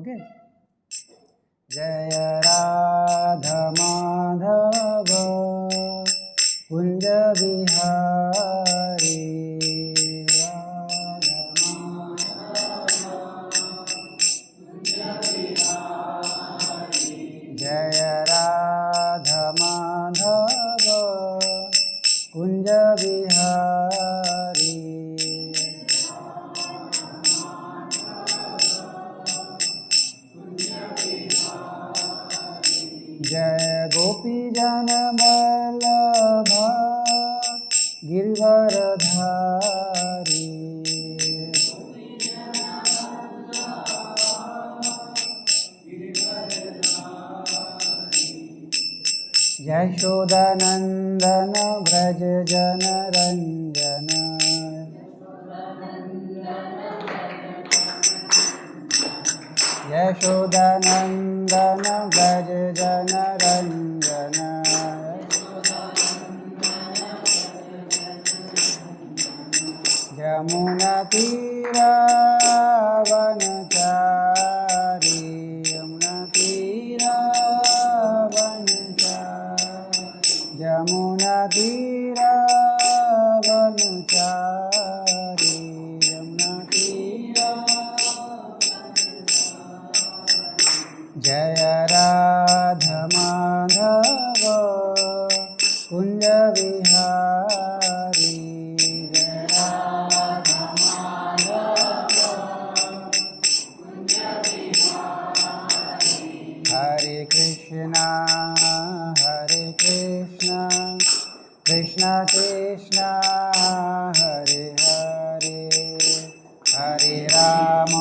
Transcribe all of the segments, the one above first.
Okay. जय राधा माधव कुंज बिहारी, राधा माधव जय राधा माधव कुंज बिहारी। जय गोपी जन वल्लभ गिरिवरधारी, यशोदानंदन व्रज जन रंजन, यशोदानंदन व्रज जन रंजन। यमुना तीरावनचारी, यमुना तीरावनचारी, यमुना तीरावनचारी, यमुना तीरावनचारी। जय राधा माधव कुंज बिहारी, जय राधा माधव कुंज बिहारी। हरे कृष्णा कृष्णा कृष्णा हरे हरे, हरे राम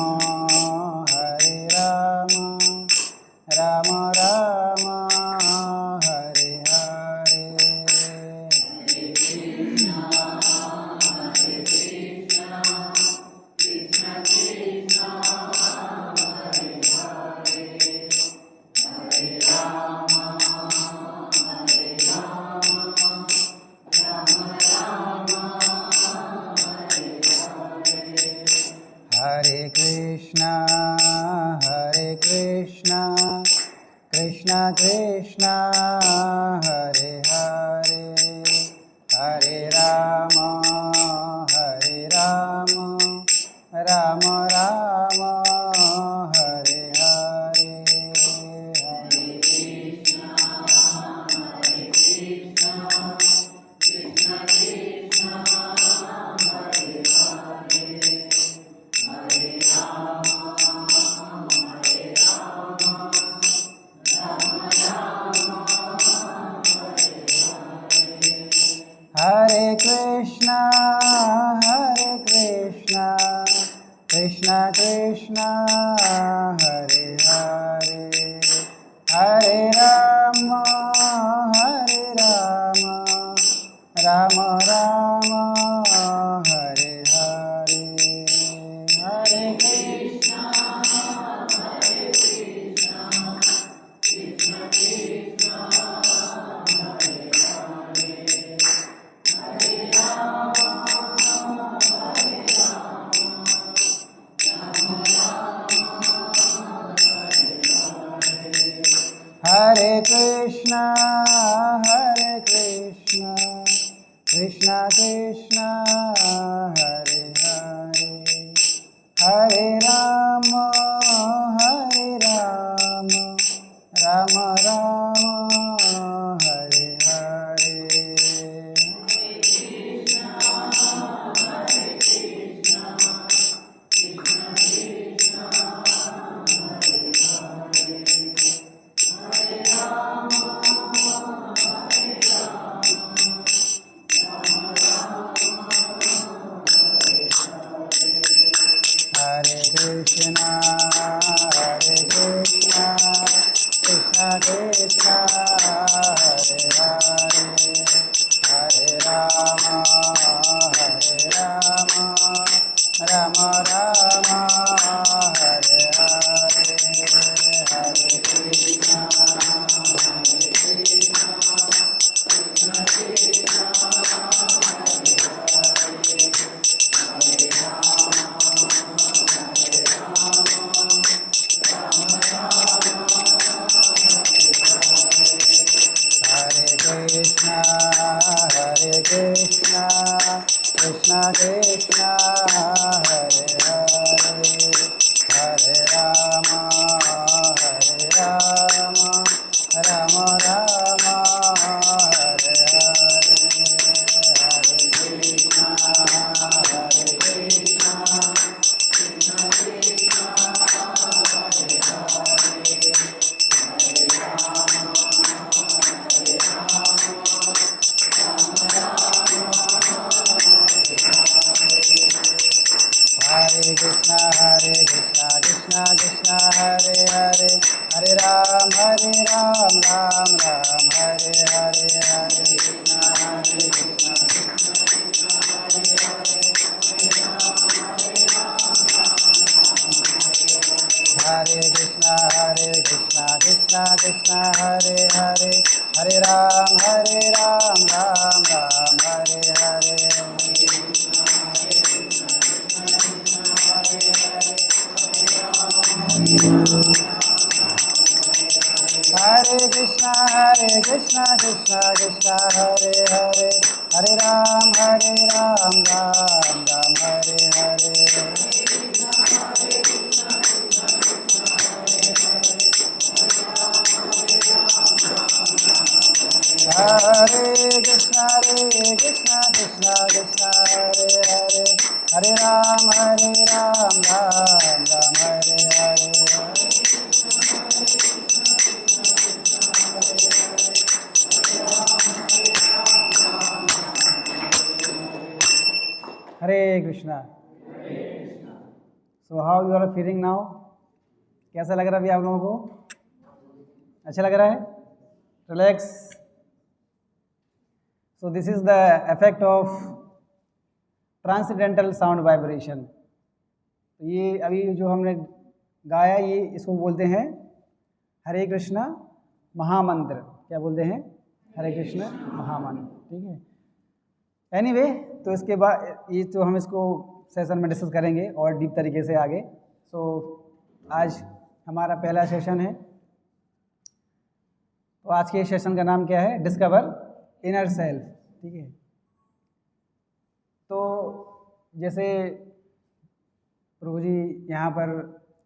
राम राम हरे हरे। हरे कृष्णा कृष्णा कृष्णा हरे हरे, हरे राम राम राम हरे हरे। हरे कृष्णा कृष्णा कृष्णा हरे हरे, हरे राम राम राम हरे हरे। हरे कृष्णा कृष्णा कृष्णा हरे हरे, हरे राम हरे कृष्णा कृष्णा कृष्णा हरे हरे, हरे राम राम राम हरे हरे। हरे कृष्णा कृष्णा कृष्णा हरे हरे, हरे राम हरे कृष्णा कृष्णा कृष्णा हरे हरे, हरे राम राम राम हरे हरे। हरे Krishna, Krishna Krishna, Hare Hare, Hare Rama, Hare Rama, Rama Rama, Hare Hare, Hare Krishna, Hare Krishna, Krishna Krishna, Hare Krishna, Krishna Krishna, Hare Hare, Hare Ram, Ram Ram, Hare Hare, Hare Krishna, Krishna Hare Krishna, Krishna Krishna, Hare Hare, Hare Ram, Ram Ram, Hare Hare. Hare Krishna, Krishna Krishna, Hare Hare, Hare Ram, Ram Ram, Hare Hare. Hare Krishna, Krishna Krishna, Hare Hare, Hare Ram, Ram Ram, Hare Hare. Hare Krishna. So how you are feeling now? कैसा लग रहा है अभी आप लोगों को? अच्छा लग रहा है? Relax. So this is the effect of transcendental sound vibration. तो ये अभी जो हमने गाया ये इसको बोलते हैं हरे कृष्णा महामंत्र. क्या बोलते हैं? हरे कृष्णा महामंत्र. ठीक है. एनीवे, तो इसके बाद ये तो हम इसको सेशन में डिस्कस करेंगे और डीप तरीके से आगे. सो आज हमारा पहला सेशन है. तो आज के सेशन का नाम क्या है? Discover inner self. ठीक है. तो जैसे प्रभु जी यहाँ पर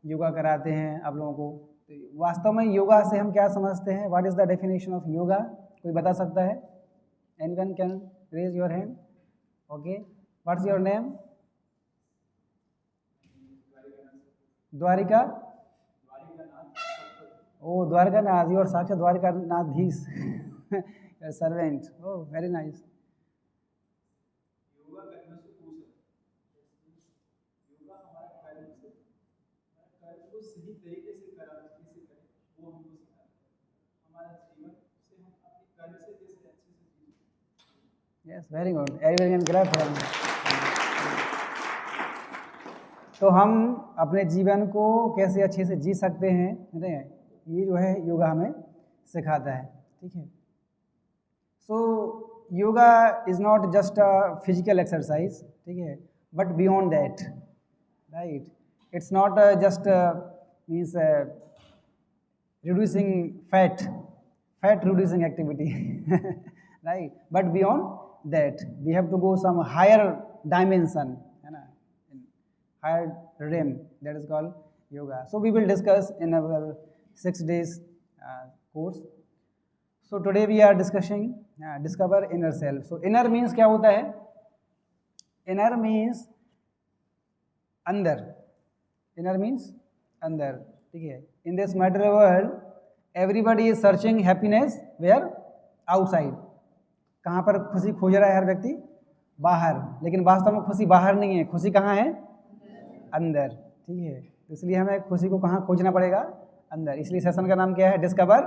योगा कराते हैं आप लोगों को, तो वास्तव में योगा से हम क्या समझते हैं? What is the definition of yoga? कोई बता सकता है? Anyone can raise your hand. Okay. What's your name? Dwarika. Oh Dwarkanath. Your साक्षात Dwarkanathdhish. Servant. Oh very nice. सही तरीके से करा कैसे करें वो हमको सिखाता है. हमारा जीवन से हम अपने कर्म से कैसे अच्छे से जीएं. Yes, very good. Everyone can clap for him. तो हम अपने जीवन को कैसे अच्छे से जी सकते हैं, ये जो है योगा हमें सिखाता है. ठीक है. So yoga is not just a physical exercise. ठीक है. But beyond that, right. It's not just means reducing fat reducing activity, right? But beyond that, we have to go some higher dimension, in higher realm. That is called yoga. So we will discuss in our 6 days course. So today we are discussing discover inner self. So inner means क्या होता है? Inner means अंदर. Inner means अंदर. ठीक है. In this material world, everybody is searching happiness where? Outside. कहाँ पर खुशी खोज रहा है हर व्यक्ति? बाहर. लेकिन वास्तव में खुशी बाहर नहीं है. खुशी कहाँ है? अंदर. ठीक है. इसलिए हमें खुशी को कहाँ खोजना पड़ेगा? अंदर. इसलिए सेशन का नाम क्या है? Discover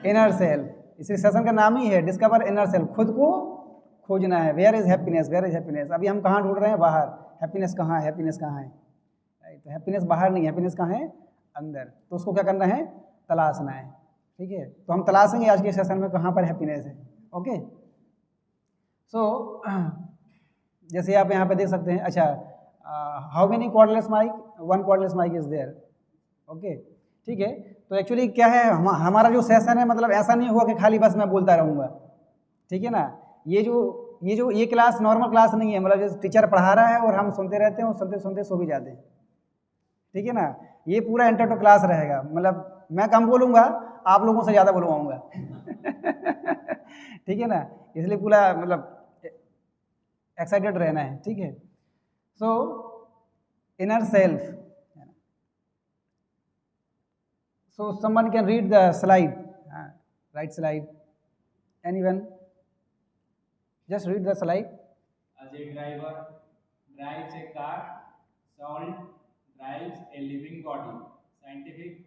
inner self. इसलिए सेशन का नाम ही है डिस्कवर इनर सेल्फ. खुद को खोजना है. Where is happiness? Where is happiness? अभी हम कहाँ ढूंढ रहे हैं? बाहर. हैप्पीनेस कहाँ है? हैप्पीनेस कहाँ है? तो हैप्पीनेस बाहर नहीं है. हैप्पीनेस कहाँ है? अंदर. तो उसको क्या करना है? तलाशना है. ठीक है. तो हम तलाशेंगे आज के सेशन में कहाँ पर हैप्पीनेस है. ओके. सो जैसे आप यहाँ पे देख सकते हैं. अच्छा, how many cordless mic? 1 cordless mic is there. Okay. ठीक है. तो एक्चुअली क्या है, हमारा जो सेशन है, मतलब ऐसा नहीं हुआ कि खाली बस मैं बोलता रहूँगा. ठीक है ना. ये जो ये जो ये क्लास नॉर्मल क्लास नहीं है, मतलब जैसे टीचर पढ़ा रहा है और हम सुनते रहते हैं और सुनते सुनते सो भी जाते हैं, ठीक है ना। ये पूरा इंटरटो क्लास रहेगा, मतलब मैं कम बोलूँगा, आप लोगों से ज़्यादा बुलवाऊँगा ठीक है ना, इसलिए पूरा मतलब एक्साइटेड रहना है, ठीक है। सो inner self, so someone can read the slide, right slide, anyone, just read the slide. As a driver drives a car, soul drives a living body. Scientific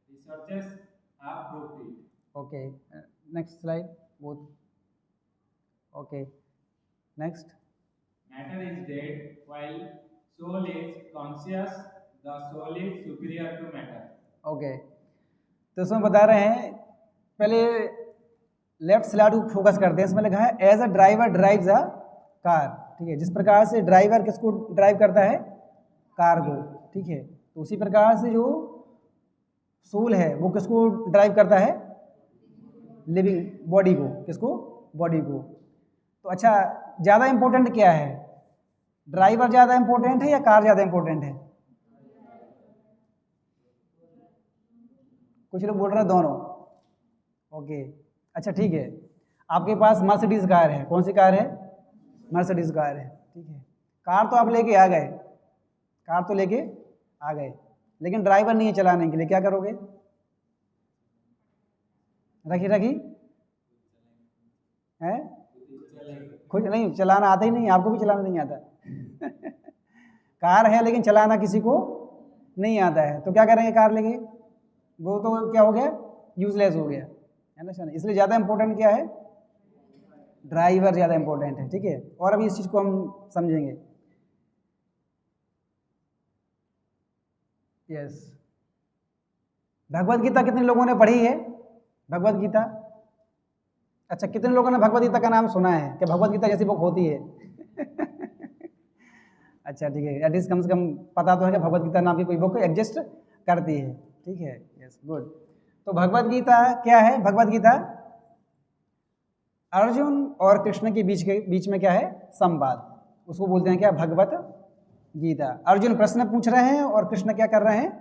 researchers have proved it. Okay, next slide, both. Okay, next. Matter is dead while soul is conscious. The soul is superior to matter. Okay, तो इसमें बता रहे हैं, पहले left slide को focus करते हैं। इसमें लिखा है as a driver drives a car, ठीक है। जिस प्रकार से ड्राइवर किसको ड्राइव करता है, कार को, ठीक है। तो उसी प्रकार से जो सोल है वो किसको ड्राइव करता है, लिविंग बॉडी को, किसको, बॉडी को। तो अच्छा, ज़्यादा इम्पोर्टेंट क्या है, ड्राइवर ज़्यादा इम्पोर्टेंट है या कार ज़्यादा इम्पोर्टेंट है? कुछ लोग बोल रहे हैं दोनों। ओके, अच्छा ठीक है, आपके पास मर्सिडीज कार है, कौन सी कार है, मर्सिडीज कार है, ठीक है। कार तो आप लेके आ गए, कार तो लेके आ गए, लेकिन ड्राइवर नहीं है चलाने के लिए, क्या करोगे? रखी रखी है, खुद नहीं, चलाना आता ही नहीं, आपको भी चलाना नहीं आता कार है लेकिन चलाना किसी को नहीं आता है, तो क्या करेंगे कार लेके? वो तो क्या हो गया, यूजलेस हो गया, है ना। इसलिए ज़्यादा इंपॉर्टेंट क्या है, ड्राइवर ज़्यादा इंपॉर्टेंट है, ठीक है। और अभी इस चीज़ को हम समझेंगे। यस, भगवत गीता कितने लोगों ने पढ़ी है, भगवत गीता? अच्छा, कितने लोगों ने भगवत गीता का नाम सुना है कि भगवत गीता जैसी बुक होती है अच्छा ठीक है, एटलीस्ट कम से कम पता तो है कि भगवत गीता नाम की कोई बुक एग्जिस्ट करती है, ठीक है। Yes, good. तो भगवत गीता क्या है? भगवत गीता अर्जुन और कृष्ण के बीच में क्या है, संवाद, उसको बोलते हैं क्या, भगवत गीता। अर्जुन प्रश्न पूछ रहे हैं और कृष्ण क्या कर रहे हैं,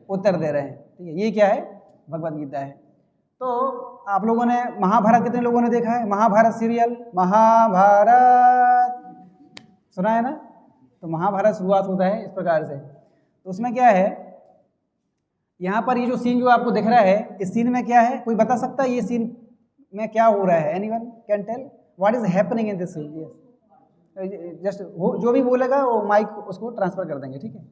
उत्तर दे रहे हैं, ठीक है। ये क्या है, भगवत गीता है। तो आप लोगों ने महाभारत, कितने लोगों ने देखा है महाभारत सीरियल? महाभारत सुना है ना। तो महाभारत शुरुआत होता है इस प्रकार से। तो उसमें क्या है, यहाँ पर ये जो सीन जो आपको दिख रहा है, इस सीन में क्या है, कोई बता सकता है ये सीन में क्या हो रहा है? Anyone can tell what is happening in this scene? Yes, just जो भी बोलेगा वो माइक उसको ट्रांसफर कर देंगे, ठीक है।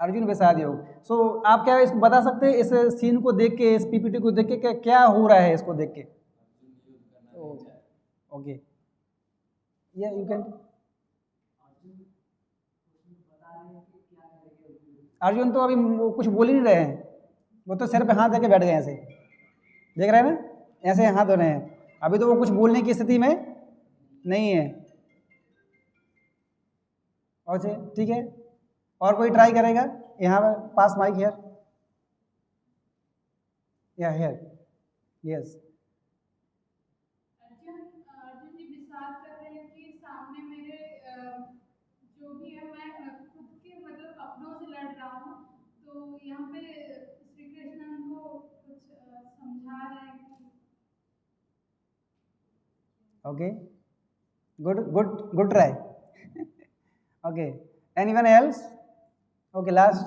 अर्जुन विषाद योग। सो आप क्या इसको बता सकते हैं, इस सीन को देख के, इस पीपीटी को देख के क्या हो रहा है, इसको देख के? ओके, या यू कैन। अर्जुन तो अभी वो कुछ बोल ही नहीं रहे हैं, वो तो सिर पे हाथ देके बैठ गए ऐसे, देख रहे हैं ना, ऐसे हाथ धो रहे हैं। अभी तो वो कुछ बोलने की स्थिति में नहीं है। और ठीक है, और कोई ट्राई करेगा? यहाँ पर पास माइक हियर, या हियर, यस। अर्जुन जी विश्वास कर रहे हैं कि सामने मेरे जो भी है, मैं खुद के मतलब अपनों से लड़ रहा हूँ, तो यहाँ पे श्री कृष्ण उनको कुछ समझा रहे हैं कि okay, good good good try okay, anyone else? Okay, last.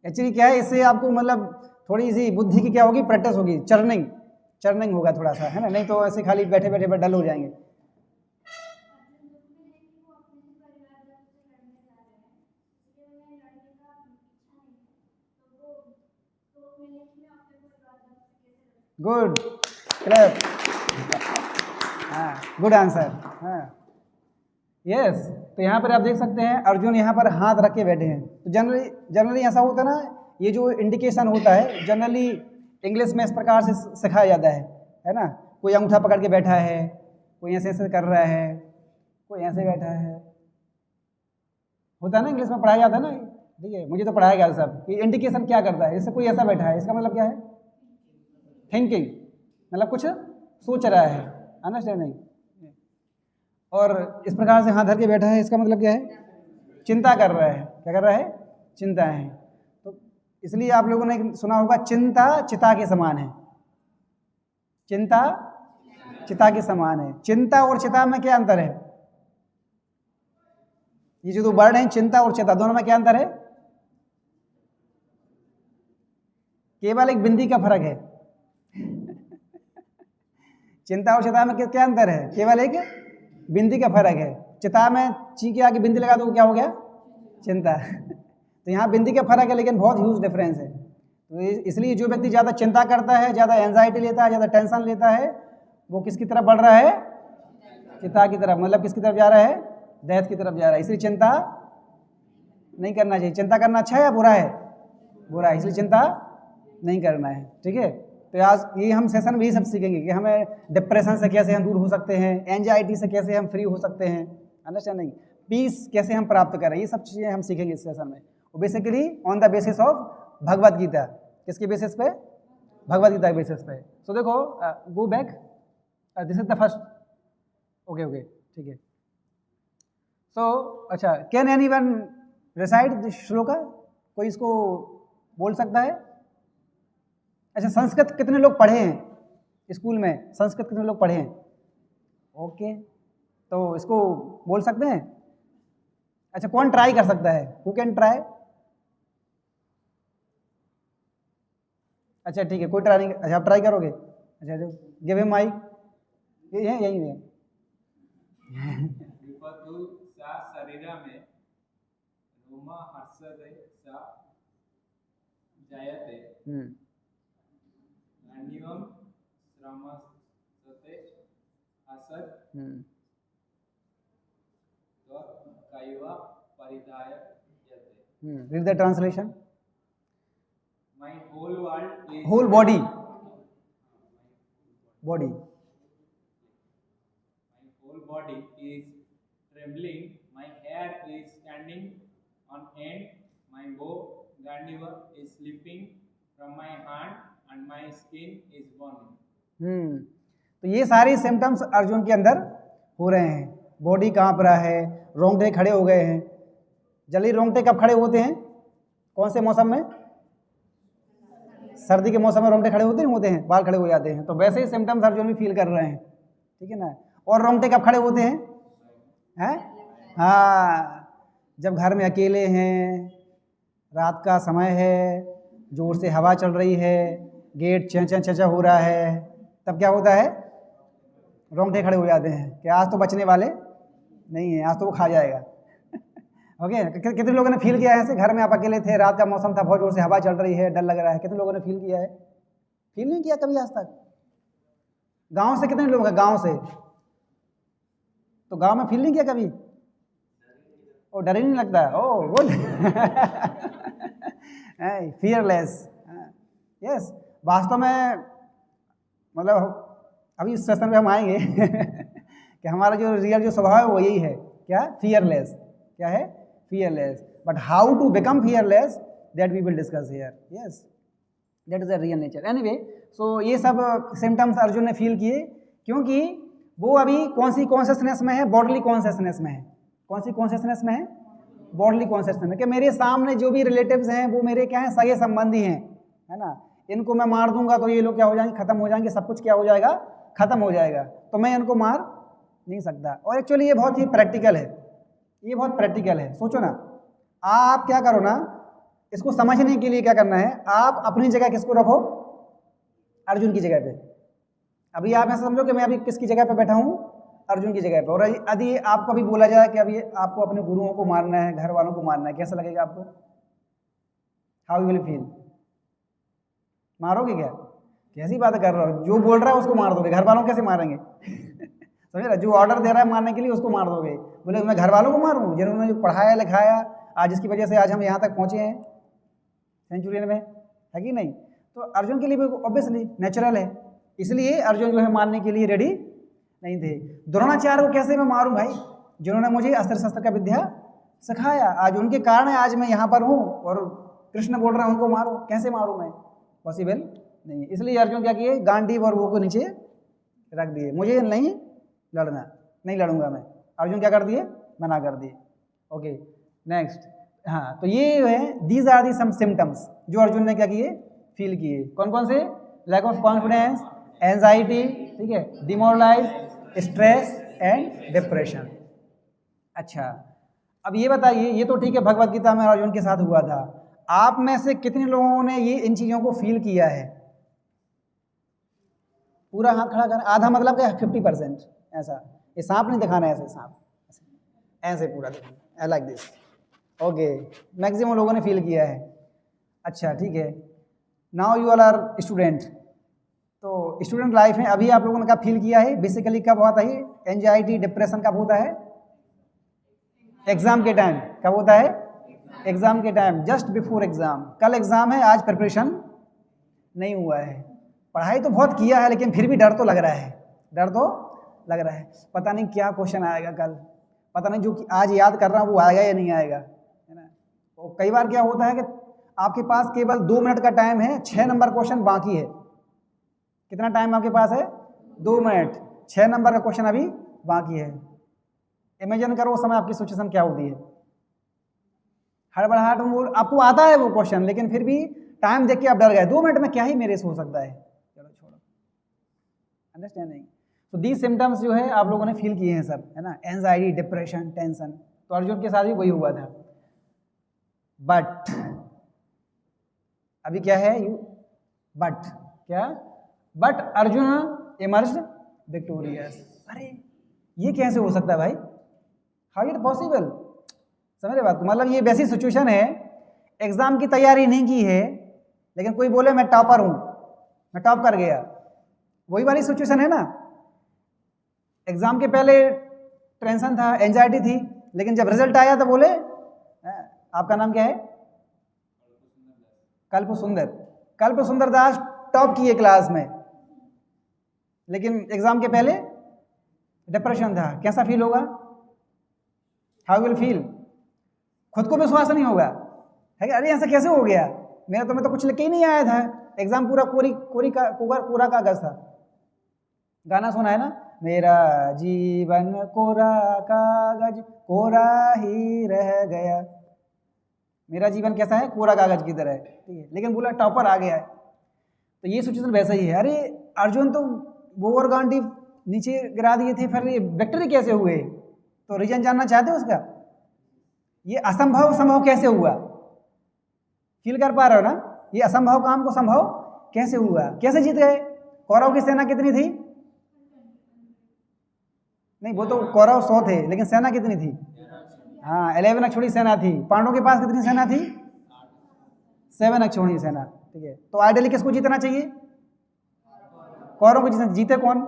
Actually क्या है, इससे आपको मतलब थोड़ी सी बुद्धि की क्या होगी, प्रैक्टिस होगी, चर्निंग होगा थोड़ा सा, है ना। नहीं तो ऐसे खाली बैठे बैठे डल हो जाएंगे। Good, clap. हाँ, गुड आंसर। हाँ, यस। तो यहाँ पर आप देख सकते हैं अर्जुन यहाँ पर हाथ रख के बैठे हैं। तो जनरली ऐसा होता है ना, ये जो इंडिकेशन होता है जनरली इंग्लिश में इस प्रकार से सिखाया जाता है ना। कोई अंगूठा पकड़ के बैठा है, कोई ऐसे ऐसे कर रहा है, कोई ऐसे बैठा है, होता है ना, इंग्लिश में पढ़ाया जाता है ना। ठीक है, मुझे तो पढ़ाया गया सब कि इंडिकेशन क्या करता है, जैसे कोई ऐसा बैठा है, इसका मतलब क्या है, थिंकिंग, मतलब कुछ सोच रहा है, अंडरस्टैंडिंग। और इस प्रकार से हाथ धर के बैठा है, इसका मतलब क्या है? चिंता कर रहा है। क्या कर रहा है? चिंता है। तो इसलिए आप लोगों ने सुना होगा चिंता चिता के समान है। चिंता चिता के समान है। चिंता और चिता में क्या अंतर है? ये जो दो वर्ड हैं चिंता और चिता, दोनों में क्या अंतर है? केवल एक बिंदी का फर्क है। चिंता और चिता में क्या अंतर है? केवल एक बिंदी का फर्क है। चिता में ची के आगे बिंदी लगा दो क्या हो गया? चिंता। तो यहाँ बिंदी का फर्क है, लेकिन बहुत ह्यूज डिफरेंस है। तो इसलिए जो व्यक्ति ज़्यादा चिंता करता है, ज़्यादा एंजाइटी लेता है, ज़्यादा टेंशन लेता है, वो किसकी तरफ बढ़ रहा है? चिता की तरफ। मतलब किसकी तरफ जा रहा है? डेथ की तरफ जा रहा है। इसलिए चिंता नहीं करना चाहिए। चिंता करना अच्छा है या बुरा है? बुरा है। इसलिए चिंता नहीं करना है। ठीक है। तो आज ये हम सेशन में यही सब सीखेंगे कि हमें डिप्रेशन से कैसे हम दूर हो सकते हैं, एंजाइटी से कैसे हम फ्री हो सकते हैं, अंडरस्टैंडिंग, पीस कैसे हम प्राप्त करें, ये सब चीज़ें हम सीखेंगे इस सेशन में। और basically on the basis of Bhagavad Gita. किसके बेसिस पे? भगवद गीता के बेसिस पे। सो देखो, go back, this is the first. Okay ठीक है। सो अच्छा, can anyone recite this shloka? कोई इसको बोल सकता है? अच्छा, संस्कृत कितने लोग पढ़े हैं स्कूल में? संस्कृत कितने लोग पढ़े हैं? ओके, तो इसको बोल सकते हैं? अच्छा, कौन ट्राई कर सकता है? Who can try? अच्छा ठीक है, कोई ट्राई नहीं। अच्छा, आप ट्राई करोगे? अच्छा, जो गिव हिम माइक। यही है। विपतु सा शरीरा में रोमा हर्षते सा जायते गांडीवम श्रमस्ते असत तो कायवा परिधाय यते। Read the translation. My whole world is whole body, body, my whole body is trembling, my hair is standing on end, my bow Gandiva is slipping from my hand and my skin is burning. तो ये सारी symptoms Arjun के अंदर हो रहे हैं। Body कांप रहा है, रोंगटे खड़े हो गए हैं। जल्दी रोंगटे कब खड़े होते हैं? कौन से मौसम में? सर्दी के मौसम में रोंगटे खड़े होते हैं, बाल खड़े हो जाते हैं। तो वैसे ही सिम्टम्स अर्जुन भी फील कर रहे हैं। ठीक है ना। और रोंगटे कब खड़े होते हैं? हाँ, जब घर में अकेले हैं, रात का समय है, जोर से हवा चल रही है, गेट चेंचा हो रहा है, तब क्या होता है? रोंगटे खड़े हो जाते हैं कि आज तो बचने वाले नहीं है, आज तो वो खा जाएगा। ओके, कितने लोगों ने फील किया है ऐसे? घर में आप अकेले थे, रात का मौसम था, बहुत जोर से हवा चल रही है, डर लग रहा है। कितने लोगों ने फील किया है? फील नहीं किया कभी आज तक? गांव से कितने लोग हैं? गांव से तो गांव में फील नहीं किया कभी? ओ, डर ही नहीं लगता? ओ गुड। फियरलेस। यस, वास्तव में मतलब अभी इस सेशन में हम आएंगे कि हमारा जो रियल जो स्वभाव है वो यही है। क्या? फियरलेस। क्या है? fearless, but how to become fearless, that we will discuss here. Yes, that is the real nature. Anyway, so ये सब सिम्टम्स अर्जुन ने फील किए, क्योंकि वो अभी कौन सी कॉन्शियसनेस में है? बॉडली कॉन्शियसनेस में है। कौन सी कॉन्शियसनेस में है? बॉडली कॉन्शियसनेस में। कि मेरे सामने जो भी रिलेटिव्स हैं वो मेरे क्या हैं? सगे संबंधी हैं, है ना। इनको मैं मार दूंगा तो ये लोग क्या हो जाएंगे? खत्म हो जाएंगे, सब कुछ क्या हो जाएगा? खत्म हो जाएगा। तो मैं इनको मार नहीं सकता। और एक्चुअली ये बहुत ही प्रैक्टिकल है, ये बहुत प्रैक्टिकल है। सोचो ना, आप क्या करो ना, इसको समझने के लिए क्या करना है? आप अपनी जगह किसको रखो? अर्जुन की जगह पे। अभी आप ऐसा समझो कि मैं अभी किसकी जगह पे बैठा हूँ? अर्जुन की जगह पे। और यदि आपको अभी बोला जाए कि अभी आपको अपने गुरुओं को मारना है, घर वालों को मारना है, कैसा लगेगा आपको? How you will feel? मारोगे क्या? कैसी बात कर रहे हो? जो बोल रहा है उसको मार दोगे, घर वालों कैसे मारेंगे? समझ रहे? जो ऑर्डर दे रहा है मारने के लिए उसको मार दोगे। बोले मैं घर वालों को मारूं जिन्होंने जो पढ़ाया लिखाया, आज जिसकी वजह से आज हम यहाँ तक पहुँचे हैं सेंचुरियन में, है कि नहीं? तो अर्जुन के लिए भी ऑब्वियसली नेचुरल है, इसलिए अर्जुन जो है मारने के लिए रेडी नहीं थे। द्रोणाचार्य को कैसे मैं मारूं भाई, जिन्होंने मुझे अस्त्र शस्त्र का विद्या सिखाया? आज उनके कारण आज मैं यहाँ पर हूँ और कृष्ण बोल रहे हैं उनको मारो, कैसे मारूं मैं? पॉसिबल नहीं, इसलिए अर्जुन क्या किए, गांडीव और वो को नीचे रख दिए, मुझे नहीं लड़ना, नहीं लड़ूंगा मैं। अर्जुन क्या कर दिए, मना कर दिए। ओके नेक्स्ट, हाँ तो ये है these are the some symptoms जो अर्जुन ने क्या किए, फील किए। कौन कौन से, लैक ऑफ कॉन्फिडेंस, एंजाइटी, ठीक है, डिमोरलाइज, स्ट्रेस एंड डिप्रेशन। अच्छा अब ये बताइए, ये तो ठीक है भगवत गीता में अर्जुन के साथ हुआ था, आप में से कितने लोगों ने ये इन चीज़ों को फील किया है? पूरा हाथ खड़ा कर, आधा मतलब क्या, 50%। ऐसा, ये सांप नहीं दिखाना है, ऐसे सांप ऐसे पूरा दिखाना, लाइक दिस। ओके, मैक्सिमम लोगों ने फील किया है। अच्छा ठीक है, now you all are student, तो स्टूडेंट लाइफ में अभी आप लोगों ने कब फील किया है? बेसिकली कब होता है एंजाइटी डिप्रेशन, कब होता है? एग्जाम के टाइम। कब होता है? एग्जाम के टाइम, जस्ट बिफोर एग्जाम। कल एग्जाम है, आज प्रिपरेशन नहीं हुआ है, पढ़ाई तो बहुत किया है लेकिन फिर भी डर तो लग रहा है, डर तो लग रहा है, पता नहीं क्या क्वेश्चन आएगा कल, पता नहीं जो कि आज याद कर रहा हूँ वो आएगा या नहीं आएगा, है ना। तो कई बार क्या होता है कि आपके पास केवल 2 मिनट का टाइम है, 6 नंबर क्वेश्चन बाकी है। कितना टाइम आपके पास है? 2 मिनट, 6 नंबर का क्वेश्चन अभी बाकी है। इमेजिन करो उस समय आपकी सिचुएशन क्या होती है। हड़बड़ाहट में आपको आता है वो क्वेश्चन, लेकिन फिर भी टाइम देख के आप डर गए, 2 मिनट में क्या ही मेरे से हो सकता है, चलो छोड़ो। अंडरस्टैंडिंग, तो दीज सिम्टम्स जो है आप लोगों ने फील किए हैं सब, है ना, एंजाइटी, डिप्रेशन, टेंशन। तो अर्जुन के साथ भी वही हुआ था। बट अभी क्या है, बट क्या, बट अर्जुन इमर्ज्ड विक्टोरियस। अरे ये कैसे हो सकता है भाई, हाउ इट पॉसिबल? समझ रहे बात को, मतलब ये वैसी सिचुएशन है, एग्जाम की तैयारी नहीं की है लेकिन कोई बोले मैं टॉपर हूं, मैं टॉप कर गया, वही वाली सिचुएशन है ना। एग्जाम के पहले टेंशन था, एंजाइटी थी, लेकिन जब रिजल्ट आया तो बोले आपका नाम क्या है? कल्प सुंदर, कल्प सुंदर दास टॉप किए क्लास में, लेकिन एग्जाम के पहले डिप्रेशन था। कैसा फील होगा? How will feel? खुद को विश्वास नहीं होगा, है कि अरे ऐसा कैसे हो गया, मेरा तो मैं तो कुछ लिख के ही नहीं आया था, एग्जाम पूरा कोरा कागज था। गाना सुना है ना, मेरा जीवन कोरा कागज कोरा ही रह गया। मेरा जीवन कैसा है? कोरा कागज की तरह है, ठीक है, लेकिन बोला टॉपर आ गया है। तो ये सिचुएशन वैसा ही है। अरे अर्जुन तो वो और गांडी नीचे गिरा दिए थे, फिर ये विक्ट्री कैसे हुए? तो रीजन जानना चाहते हो उसका? ये असंभव संभव कैसे हुआ? फील कर पा रहे हो ना? ये असंभव काम को संभव कैसे हुआ, कैसे जीत गए? कौरव की सेना कितनी थी? नहीं, वो तो कौरव 100 थे, लेकिन सेना कितनी थी? हाँ 11 अक्षौहिणी सेना थी। पांडवों के पास कितनी सेना थी? 7 अक्षौहिणी सेना, ठीक है। तो आइडियली किसको जीतना चाहिए? कौरव को जीतना। जीते कौन?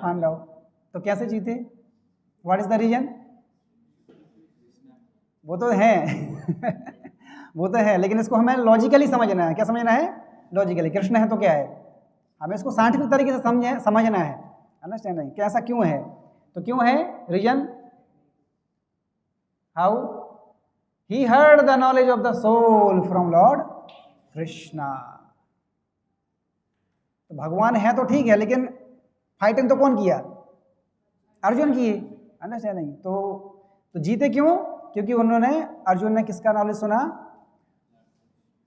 पांडव। तो कैसे जीते? What is the reason? वो तो है वो तो है, लेकिन इसको हमें लॉजिकली समझना है। क्या समझना है? लॉजिकली। कृष्ण है तो क्या है, हमें इसको साइंटिफिक तरीके से समझना है। अंडरस्टैंडिंग, क्या ऐसा क्यों है? तो क्यों है? Reason, how he heard the knowledge of the soul from Lord Krishna. तो भगवान है तो ठीक है, लेकिन फाइटिंग तो कौन किया? अर्जुन की। अंडरस्टैंडिंग, तो जीते क्यों? क्योंकि उन्होंने, अर्जुन ने किसका नॉलेज सुना?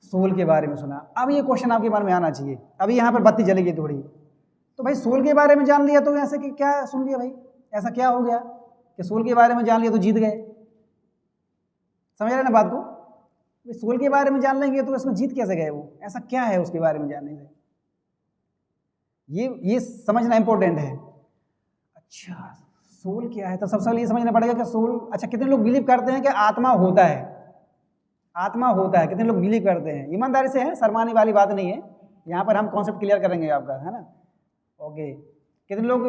सोल के बारे में सुना। अब ये क्वेश्चन आपके मन में आना चाहिए, अभी यहाँ पर बत्ती जलेगी थोड़ी। तो भाई सोल के बारे में जान लिया तो ऐसे कि क्या सुन लिया भाई, ऐसा क्या हो गया कि सोल के बारे में जान लिया तो जीत गए? समझ रहे ना बात को? सोल के बारे में जान लेंगे तो इसमें जीत कैसे गए वो? ऐसा क्या है उसके बारे में जानने से? ये समझना इंपॉर्टेंट है। अच्छा सोल क्या है? तो सबसे पहले ये समझना पड़ेगा कि सोल, अच्छा कितने लोग बिलीव करते हैं कि आत्मा होता है? आत्मा होता है, कितने लोग बिलीव करते हैं? ईमानदारी से है, शर्माने वाली बात नहीं है, यहाँ पर हम कॉन्सेप्ट क्लियर करेंगे आपका, है ना। ओके, कितने लोग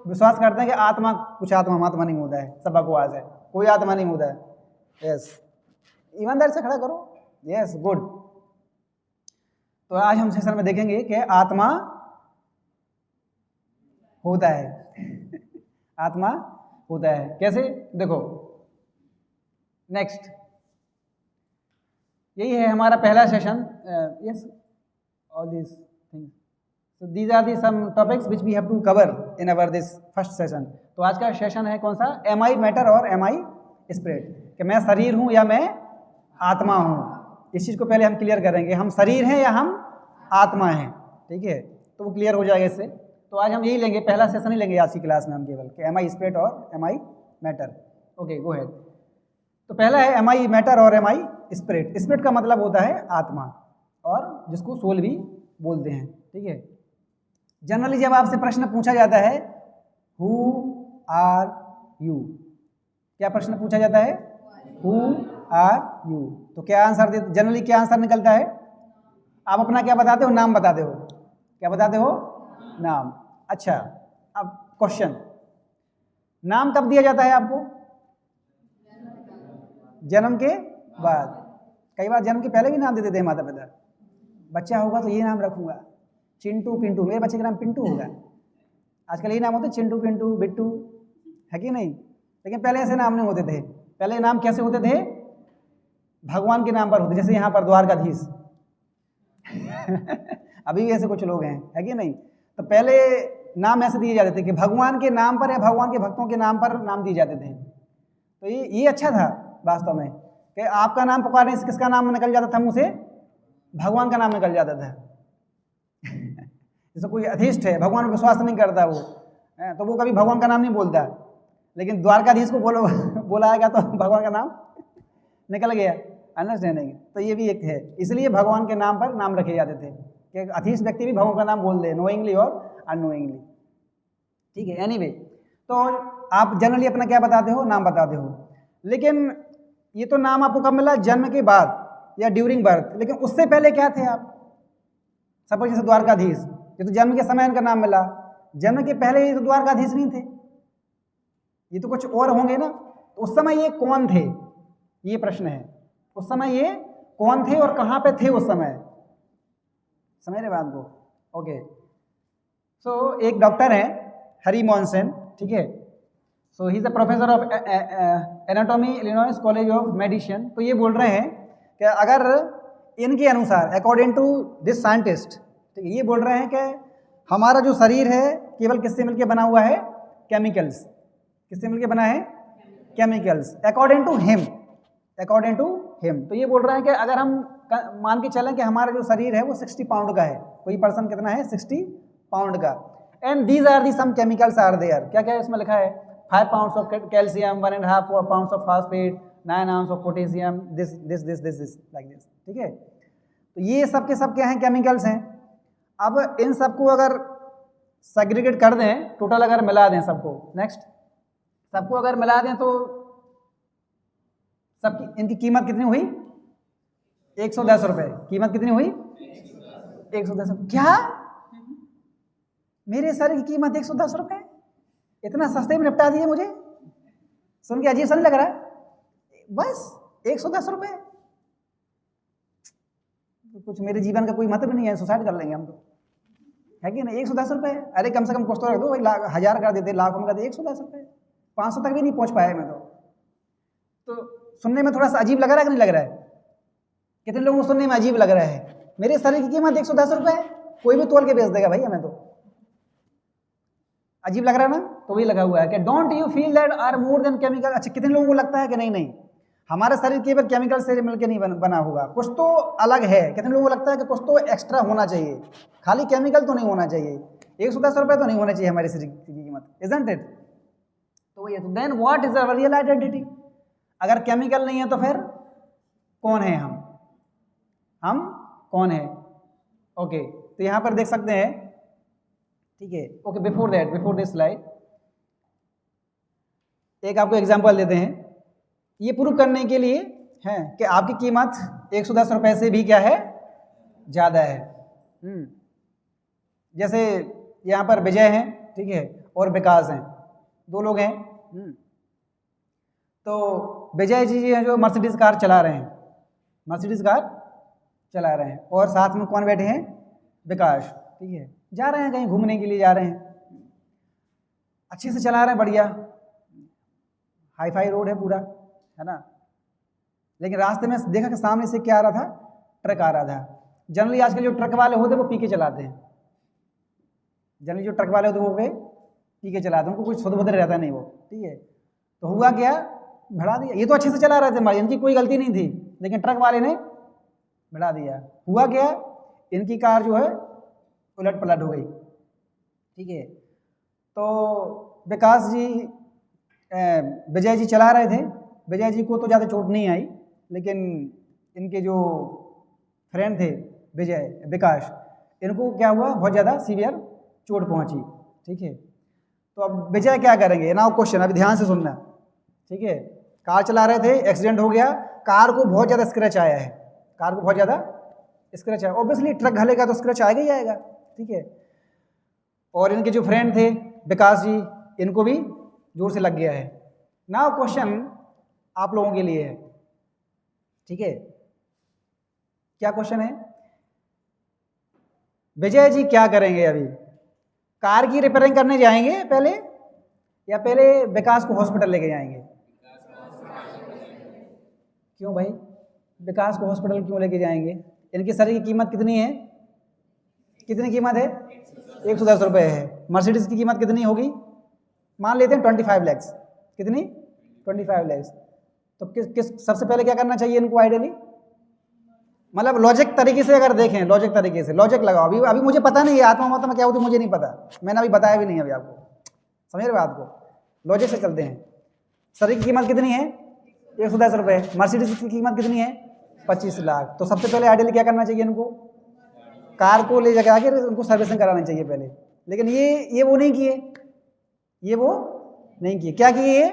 विश्वास करते हैं कि आत्मा, कुछ आत्मा नहीं होता है, सब बकवास है, कोई आत्मा नहीं होता है? यस, ईमानदारी से खड़ा करो। Yes, good. तो आज हम सेशन में देखेंगे कि आत्मा होता है आत्मा होता है कैसे? देखो नेक्स्ट, यही है हमारा पहला session. Yes, all this things. So these are the some topics which we have to cover in our this first session. तो आज का सेशन है कौन सा? Am I matter और am I spirit? कि मैं शरीर हूँ या मैं आत्मा हूँ। इस चीज़ को पहले हम क्लियर करेंगे, हम शरीर हैं या हम आत्मा हैं, ठीक है? तो वो क्लियर हो जाएगा इससे। तो आज हम यही लेंगे, पहला सेशन ही लेंगे आज की क्लास में हम केवल कि am I spirit और am I matter. Okay, go ahead. तो पहला है am I matter और am I spirit. स्पिरिट का मतलब होता है आत्मा, और जिसको सोल भी बोलते हैं, ठीक है? जनरली जब आपसे प्रश्न पूछा जाता है हु आर यू, क्या प्रश्न पूछा जाता है? हु आर यू, तो क्या आंसर दे, जनरली क्या आंसर निकलता है? आप अपना क्या बताते हो? नाम बताते हो। क्या बताते हो? नाम। अच्छा, अब क्वेश्चन, नाम कब दिया जाता है आपको? जन्म के बाद। कई बार जन्म के पहले भी नाम दे देते हैं माता पिता। बच्चा होगा तो ये नाम रखूंगा, चिंटू पिंटू, मेरे बच्चे का नाम पिंटू होगा। आजकल यही नाम होते हैं, चिंटू पिंटू बिट्टू, है कि नहीं? लेकिन पहले ऐसे नाम नहीं होते थे। पहले नाम कैसे होते थे? भगवान के नाम पर होते, जैसे यहाँ पर द्वारकाधीश अभी भी ऐसे कुछ लोग हैं, है कि नहीं? तो पहले नाम ऐसे दिए जाते थे कि भगवान के नाम पर या भगवान के भक्तों के नाम पर नाम दिए जाते थे। तो ये अच्छा था वास्तव में कि आपका नाम पुकारने से किसका नाम निकल जाता था मुँह से? भगवान का नाम निकल जाता था। जैसे कोई अधीष्ट है, भगवान पर विश्वास नहीं करता वो, तो वो कभी भगवान का नाम नहीं बोलता, लेकिन द्वारकाधीश को बोलाएगा तो भगवान का नाम निकल गया। अंडरस्टैंडिंग? तो ये भी एक है, इसलिए भगवान के नाम पर नाम रखे जाते थे कि अधीष्ट व्यक्ति भी भगवान का नाम बोल दे, नोइंगली और अननोइंगली, ठीक है? एनीवे, तो आप जनरली अपना क्या बताते हो? नाम बताते हो। लेकिन ये तो नाम आपको कब मिला? जन्म के बाद या ड्यूरिंग बर्थ। लेकिन उससे पहले क्या थे आप? सपोज जैसे द्वारकाधीश, ये तो जन्म के समय इनका नाम मिला, जन्म के पहले ये तो द्वारकाधीश नहीं थे, ये तो कुछ और होंगे ना। तो उस समय ये कौन थे? ये प्रश्न है, उस समय ये कौन थे और कहाँ पे थे उस समय? समझ रहे बात को? ओके, सो एक डॉक्टर हैं हरी मोहन सेन, ठीक है? So he is a professor of anatomy, Illinois college of medicine. तो ये बोल रहे हैं कि अगर इनके अनुसार, अकॉर्डिंग टू दिस साइंटिस्ट, ठीक है, ये बोल रहे हैं कि हमारा जो शरीर है केवल किससे मिलकर बना हुआ है? केमिकल्स। किससे मिलकर बना है? Chemicals, according to him, according to him. तो ये बोल रहे हैं कि अगर हम मान के चलें कि हमारा जो शरीर है वो 60 पाउंड का है, कोई पर्सन कितना है? 60 पाउंड का। And these are the some chemicals are there. क्या क्या इसमें लिखा है? 5 pounds of calcium, 1.5 pounds of phosphate, 9 ounce of potassium, this like this, ठीक है? तो ये सब के सब क्या हैं? केमिकल्स हैं। अब इन सबको अगर सेग्रीगेट कर दें, टोटल अगर मिला दें सबको, नेक्स्ट सबको अगर मिला दें तो सबकी इनकी कीमत कितनी हुई? 110 रुपये। कीमत कितनी हुई? 110 रुपये। क्या? मेरे शरीर की कीमत 110 रुपये? इतना सस्ते में निपटा दिए मुझे? सुन के अजीब सा नहीं लग रहा है? बस 110 रुपये, कुछ मेरे जीवन का कोई मतलब नहीं है, सुसाइड कर लेंगे हम तो, है कि नहीं? 110 रुपये, अरे कम से कम कुछ तो रख दो भाई, 1000 कर देते, लाखों में कर देते, 110 रुपये, 500 तक भी नहीं पहुंच पाया मैं तो सुनने में थोड़ा सा अजीब लग रहा है कि नहीं लग रहा है? कितने लोगों को सुनने में अजीब लग रहा है? मेरे शरीर की कीमत 110 रुपये, कोई भी तोल के बेच देगा भाई हमें तो। अजीब लग रहा है ना? तो वही लगा हुआ है कि don't you feel that are more than chemical. अच्छा, कितने लोगों को लगता है कि नहीं नहीं हमारा शरीर केवल केमिकल से मिलकर नहीं बना होगा, कुछ तो अलग है? कितने लोगों को लगता है कि कुछ तो एक्स्ट्रा होना चाहिए, खाली केमिकल तो नहीं होना चाहिए, 110 रुपये तो नहीं होना चाहिए हमारे शरीर की कीमत, इजंट इट? तो वही है। तो then what is our real identity? अगर केमिकल नहीं है तो फिर कौन है हम कौन है? ओके, तो यहाँ पर देख सकते हैं, ठीक है? ओके, बिफोर दिस स्लाइड एक आपको एग्जांपल देते हैं, ये प्रूव करने के लिए है कि आपकी कीमत 110 रुपये से भी क्या है? ज़्यादा है। जैसे यहाँ पर विजय हैं, ठीक है, और विकास हैं, दो लोग हैं। तो विजय जी हैं जो मर्सिडीज कार चला रहे हैं, मर्सिडीज कार चला रहे हैं, और साथ में कौन बैठे हैं? विकास, ठीक है, जा रहे हैं कहीं घूमने के लिए जा रहे हैं, अच्छे से चला रहे हैं, बढ़िया हाई फाई रोड है पूरा, है ना? लेकिन रास्ते में देखा कि सामने से क्या आ रहा था? ट्रक आ रहा था। जनरली आजकल जो ट्रक वाले होते हैं वो पी के चलाते हैं, जनरली जो ट्रक वाले होते हैं वो पी के चलाते हैं, उनको कुछ शुद्ध बुद्ध रहता नहीं वो, ठीक है। तो हुआ क्या, भड़ा दिया, ये तो अच्छे से चला रहे थे, इनकी कोई गलती नहीं थी, लेकिन ट्रक वाले ने बढ़ा दिया। हुआ क्या, इनकी कार जो है उलट पलट हो गई, ठीक है। तो विकास जी विजय जी चला रहे थे, विजय जी को तो ज़्यादा चोट नहीं आई, लेकिन इनके जो फ्रेंड थे विकास, इनको क्या हुआ, बहुत ज़्यादा सीवियर चोट पहुंची, ठीक है। तो अब विजय क्या करेंगे ना, क्वेश्चन अभी ध्यान से सुनना, ठीक है। कार चला रहे थे, एक्सीडेंट हो गया, कार को बहुत ज़्यादा स्क्रैच आया है, कार को बहुत ज़्यादा स्क्रैच आया, ऑब्वियसली ट्रक घलेगा तो स्क्रैच आएगा ही आएगा, ठीक है। और इनके जो फ्रेंड थे विकास जी, इनको भी जोर से लग गया है। नाउ क्वेश्चन आप लोगों के लिए है, ठीक है। क्या क्वेश्चन है, विजय जी क्या करेंगे अभी, कार की रिपेयरिंग करने जाएंगे पहले, या पहले विकास को हॉस्पिटल लेके जाएंगे? क्यों भाई, विकास को हॉस्पिटल क्यों लेके जाएंगे? इनके शरीर की कीमत कितनी है, कितनी कीमत है, 110 रुपये है। मर्सिडीज की कीमत कितनी होगी, मान लेते हैं 25 लैक्स, कितनी, 25 लैक्स। तो किस सबसे पहले क्या करना चाहिए इनको आइडियली, मतलब लॉजिक तरीके से अगर देखें, लॉजिक तरीके से लॉजिक लगाओ। अभी मुझे पता नहीं है आत्मा मात्मा क्या होती है, मुझे नहीं पता, मैंने अभी बताया भी नहीं अभी आपको, समझ रहे बात को, लॉजिक से चलते हैं। शरीर की कीमत कितनी है, 110 रुपये, मर्सिडीज की कीमत कितनी है, 25 लाख। तो सबसे पहले आइडियली क्या करना चाहिए इनको, कार को ले जाके उनको सर्विसिंग कराना चाहिए पहले, लेकिन ये वो नहीं किए, ये वो नहीं किए। क्या किए,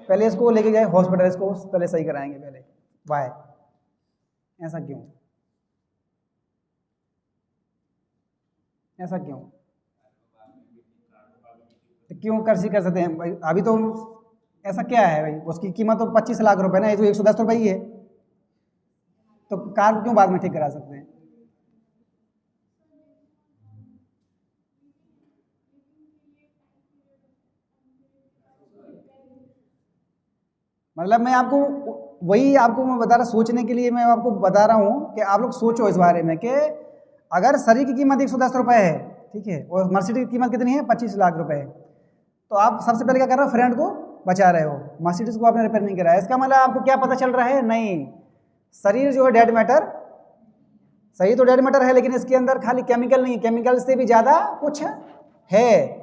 पहले इसको लेके जाए हॉस्पिटल, इसको पहले सही कराएंगे पहले। वाई, ऐसा क्यों, ऐसा क्यों, तो क्यों कर सकते हैं भाई, अभी तो ऐसा क्या है भाई, उसकी कीमत तो 25 लाख रुपए ना, ये तो 110 रुपये ही है, तो कार को क्यों बाद में ठीक करा सकते हैं? मतलब मैं आपको वही आपको मैं बता रहा, सोचने के लिए मैं आपको बता रहा हूँ कि आप लोग सोचो इस बारे में कि अगर शरीर की कीमत 110 रुपये है, ठीक है, और मर्सिडीज की कीमत कितनी है, 25 लाख रुपए, तो आप सबसे पहले क्या कर रहे हो, फ्रेंड को बचा रहे हो, मर्सिडीज को आपने रिपेयर नहीं कराया। इसका मतलब आपको क्या पता चल रहा है, नहीं, शरीर जो है डेड मैटर, सही तो डेड मैटर है, लेकिन इसके अंदर खाली केमिकल नहीं, केमिकल से भी ज़्यादा कुछ है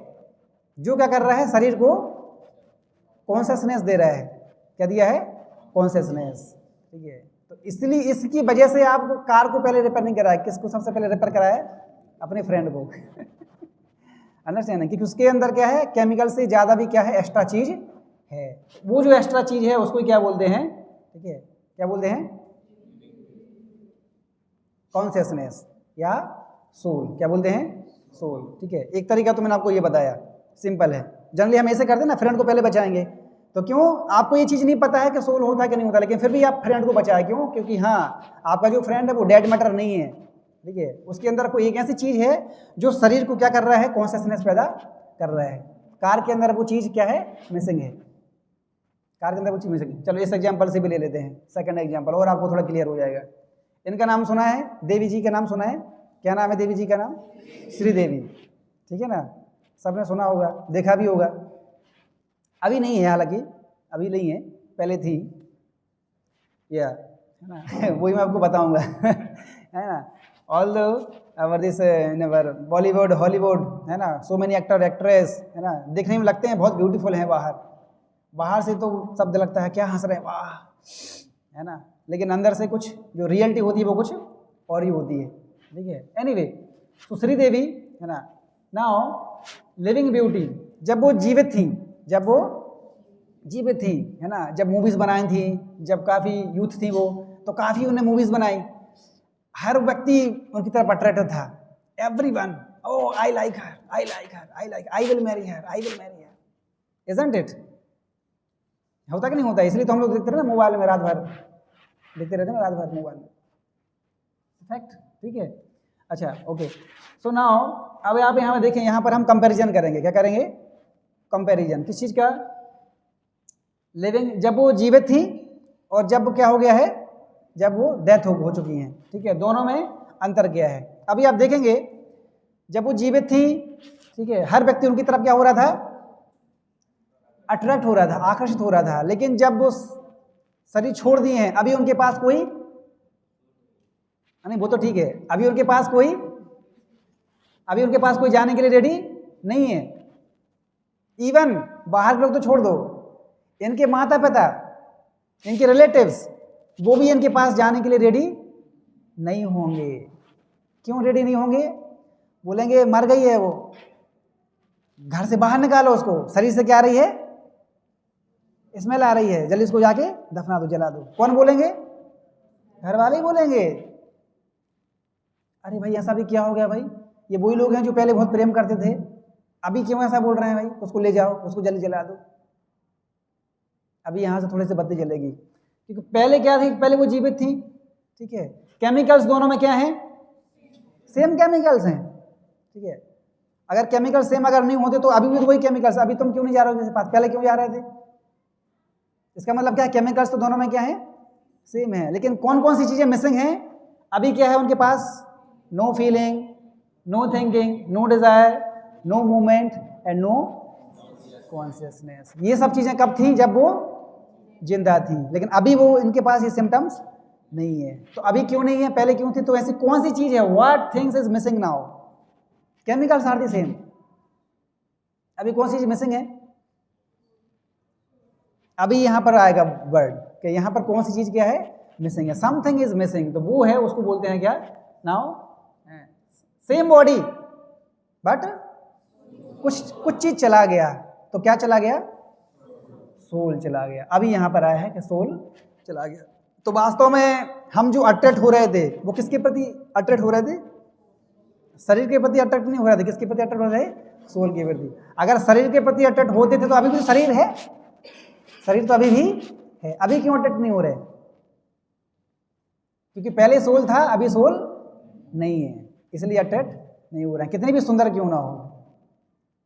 जो क्या कर रहा है, शरीर को कॉन्शियसनेस दे रहा है। क्या दिया है, कॉन्शियसनेस, ठीक है। तो इसलिए इसकी वजह से आप कार को पहले रिपेयर नहीं कराया, किसको सबसे पहले रिपेयर कराया, अपने फ्रेंड को अंडरस्टैंड है, क्योंकि उसके अंदर क्या है, केमिकल से ज़्यादा भी क्या है, एक्स्ट्रा चीज़ है। वो जो एक्स्ट्रा चीज़ है उसको क्या बोलते हैं, ठीक है, क्या बोलते हैं, कॉन्शियसनेस या सोल, क्या बोलते हैं, सोल, ठीक है। एक तरीका तो मैंने आपको ये बताया, सिंपल है। जनरली हम ऐसे करते हैं ना, फ्रेंड को पहले बचाएंगे, तो क्यों, आपको ये चीज़ नहीं पता है कि सोल होता है कि नहीं होता, लेकिन फिर भी आप फ्रेंड को बचाए, क्यों, क्योंकि हाँ, आपका जो फ्रेंड है वो डेड मैटर नहीं है, ठीक है, उसके अंदर कोई एक ऐसी चीज़ है जो शरीर को क्या कर रहा है, कॉन्शियसनेस पैदा कर रहा है। कार के अंदर वो चीज़ क्या है, मिसिंग है, कार के अंदर वो चीज़ मिसिंग है। चलो इस एग्जाम्पल से भी ले लेते हैं, सेकंड एग्जाम्पल, और आपको थोड़ा क्लियर हो जाएगा। इनका नाम सुना है, देवी जी का नाम सुना है, क्या नाम है देवी जी का नाम, श्रीदेवी, ठीक है ना, सबने सुना होगा, देखा भी होगा। अभी नहीं है, हालांकि अभी नहीं है, पहले थी, या है ना वही मैं आपको बताऊंगा है ना। All this never Bollywood Hollywood, है ना, सो मेनी एक्टर एक्ट्रेस, है ना, देखने में लगते हैं बहुत ब्यूटीफुल हैं, बाहर से तो शब्द लगता है क्या हंस रहे हैं, वाह, है ना, लेकिन अंदर से कुछ जो रियलिटी होती है वो कुछ और ही होती है, ठीक है। एनीवे, तो श्रीदेवी, है ना, नाउ लिविंग ब्यूटी, जब वो जीवित थी, है ना, जब मूवीज़ बनाई थी, जब काफ़ी यूथ थी वो, तो काफ़ी उन्हें मूवीज़ बनाई, हर व्यक्ति उनकी तरफ अट्रैक्टेड था, everyone, oh I like her, I will marry her, isn't it, होता कि नहीं होता? इसलिए तो हम लोग देखते रहे ना मोबाइल में, रात भर देखते रहते ना, रात भर मोबाइल में, फैक्ट, ठीक है। अच्छा, ओके, सो नाउ अब आप यहाँ देखें, यहाँ पर हम कंपैरिजन करेंगे, क्या करेंगे, कंपैरिजन, किस चीज़ का, लिविंग, जब वो जीवित थी और जब क्या हो गया है, जब वो डेथ हो चुकी हैं। ठीक है, दोनों में अंतर क्या है। अभी आप देखेंगे जब वो जीवित थी, ठीक है, हर व्यक्ति उनकी तरफ क्या हो रहा था, अट्रैक्ट हो रहा था, आकर्षित हो रहा था। लेकिन जब वो शरीर छोड़ दिए हैं, अभी उनके पास कोई नहीं, वो तो ठीक है, अभी उनके पास कोई जाने के लिए रेडी नहीं है। इवन बाहर के लोग तो छोड़ दो, इनके माता पिता, इनके रिलेटिव्स, वो भी इनके पास जाने के लिए रेडी नहीं होंगे। क्यों रेडी नहीं होंगे? बोलेंगे मर गई है वो, घर से बाहर निकालो उसको, शरीर से क्या आ रही है, स्मेल आ रही है, जल्दी इसको जाके दफना दो, जला दो। कौन बोलेंगे? घर वाले ही बोलेंगे। अरे भाई ऐसा भी क्या हो गया भाई, ये वही लोग हैं जो पहले बहुत प्रेम करते थे, अभी क्यों ऐसा बोल रहे हैं भाई, उसको ले जाओ, उसको जल्दी जला दो। अभी यहाँ से थोड़े से बत्ती जलेगी, क्योंकि पहले क्या थी, पहले वो जीवित थी। ठीक है, केमिकल्स दोनों में क्या है, सेम केमिकल्स हैं। ठीक है, अगर केमिकल सेम अगर नहीं होते तो अभी भी तो वही केमिकल्स, अभी तुम क्यों नहीं जा रहे हो किसी पास, पहले क्यों जा रहे थे? इसका मतलब क्या है, केमिकल्स तो दोनों में क्या है, सेम है। लेकिन कौन कौन सी चीजें मिसिंग हैं? अभी क्या है उनके पास, no feeling, no thinking, no desire, no movement and no consciousness. ये सब चीजें कब थी? जब वो जिंदा थी। लेकिन अभी वो इनके पास ये सिम्टम्स नहीं है। तो अभी क्यों नहीं है, पहले क्यों थी? तो ऐसी कौन सी चीज है, what things is missing now? Chemicals are the same. अभी कौन सी चीज मिसिंग है? अभी यहां पर आएगा वर्ड कि यहां पर कौन सी चीज क्या है, मिसिंग है। समथिंग इज मिसिंग, तो वो है, उसको बोलते हैं क्या नाउ, सेम बॉडी बट कुछ चीज चला गया। तो क्या चला गया? सोल चला गया। अभी यहां पर आया है कि सोल चला गया। तो वास्तव में हम जो अट्रैक्ट हो रहे थे वो किसके प्रति अट्रैक्ट हो रहे थे? शरीर के प्रति अट्रैक्ट नहीं हो रहे थे, किसके प्रति अट्रैक्ट हो रहे थे? सोल के प्रति। अगर शरीर के प्रति अट्रैक्ट होते थे तो अभी भी शरीर है, शरीर तो अभी भी है, अभी क्यों अट्रैक्ट नहीं हो रहे? क्योंकि पहले सोल था, अभी सोल नहीं है, इसलिए अट्रैक्ट नहीं हो रहा है, कितनी भी सुंदर क्यों ना हो।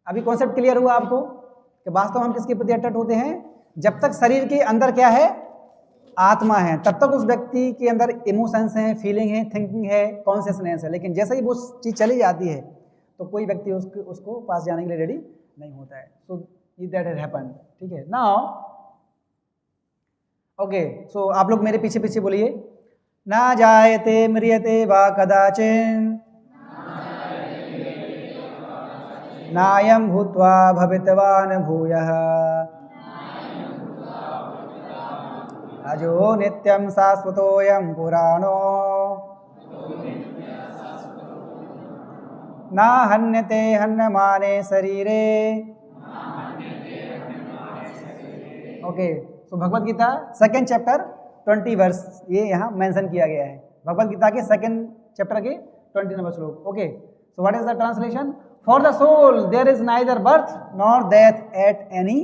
अभी कॉन्सेप्ट क्लियर हुआ आपको कि वास्तव हम किसके प्रति अट्रैक्ट होते हैं? जब तक शरीर के अंदर क्या है, आत्मा है, तब तक उस व्यक्ति के अंदर इमोशंस हैं, फीलिंग है, थिंकिंग है, कॉन्शियसनेस है। लेकिन जैसे ही वो चीज़ चली जाती है तो कोई व्यक्ति उसको पास जाने के लिए रेडी नहीं होता है। So that has happened. ठीक है, नाउ ओके, सो आप लोग मेरे पीछे पीछे बोलिए, ना जायते म्रियते वा कदाचिन नायं भूत्वा भवितवान् भूयः अजो नित्यं शाश्वतोऽयं पुराणो ना हन्यते हन्यमाने शरीरे। ओके, तो Bhagavad Gita second chapter 20 verse ये यहाँ मेंशन किया गया है, भगवत गीता के सेकेंड चैप्टर के 20 नंबर श्लोक। Okay, so what is the translation? For the soul there is neither birth nor death at any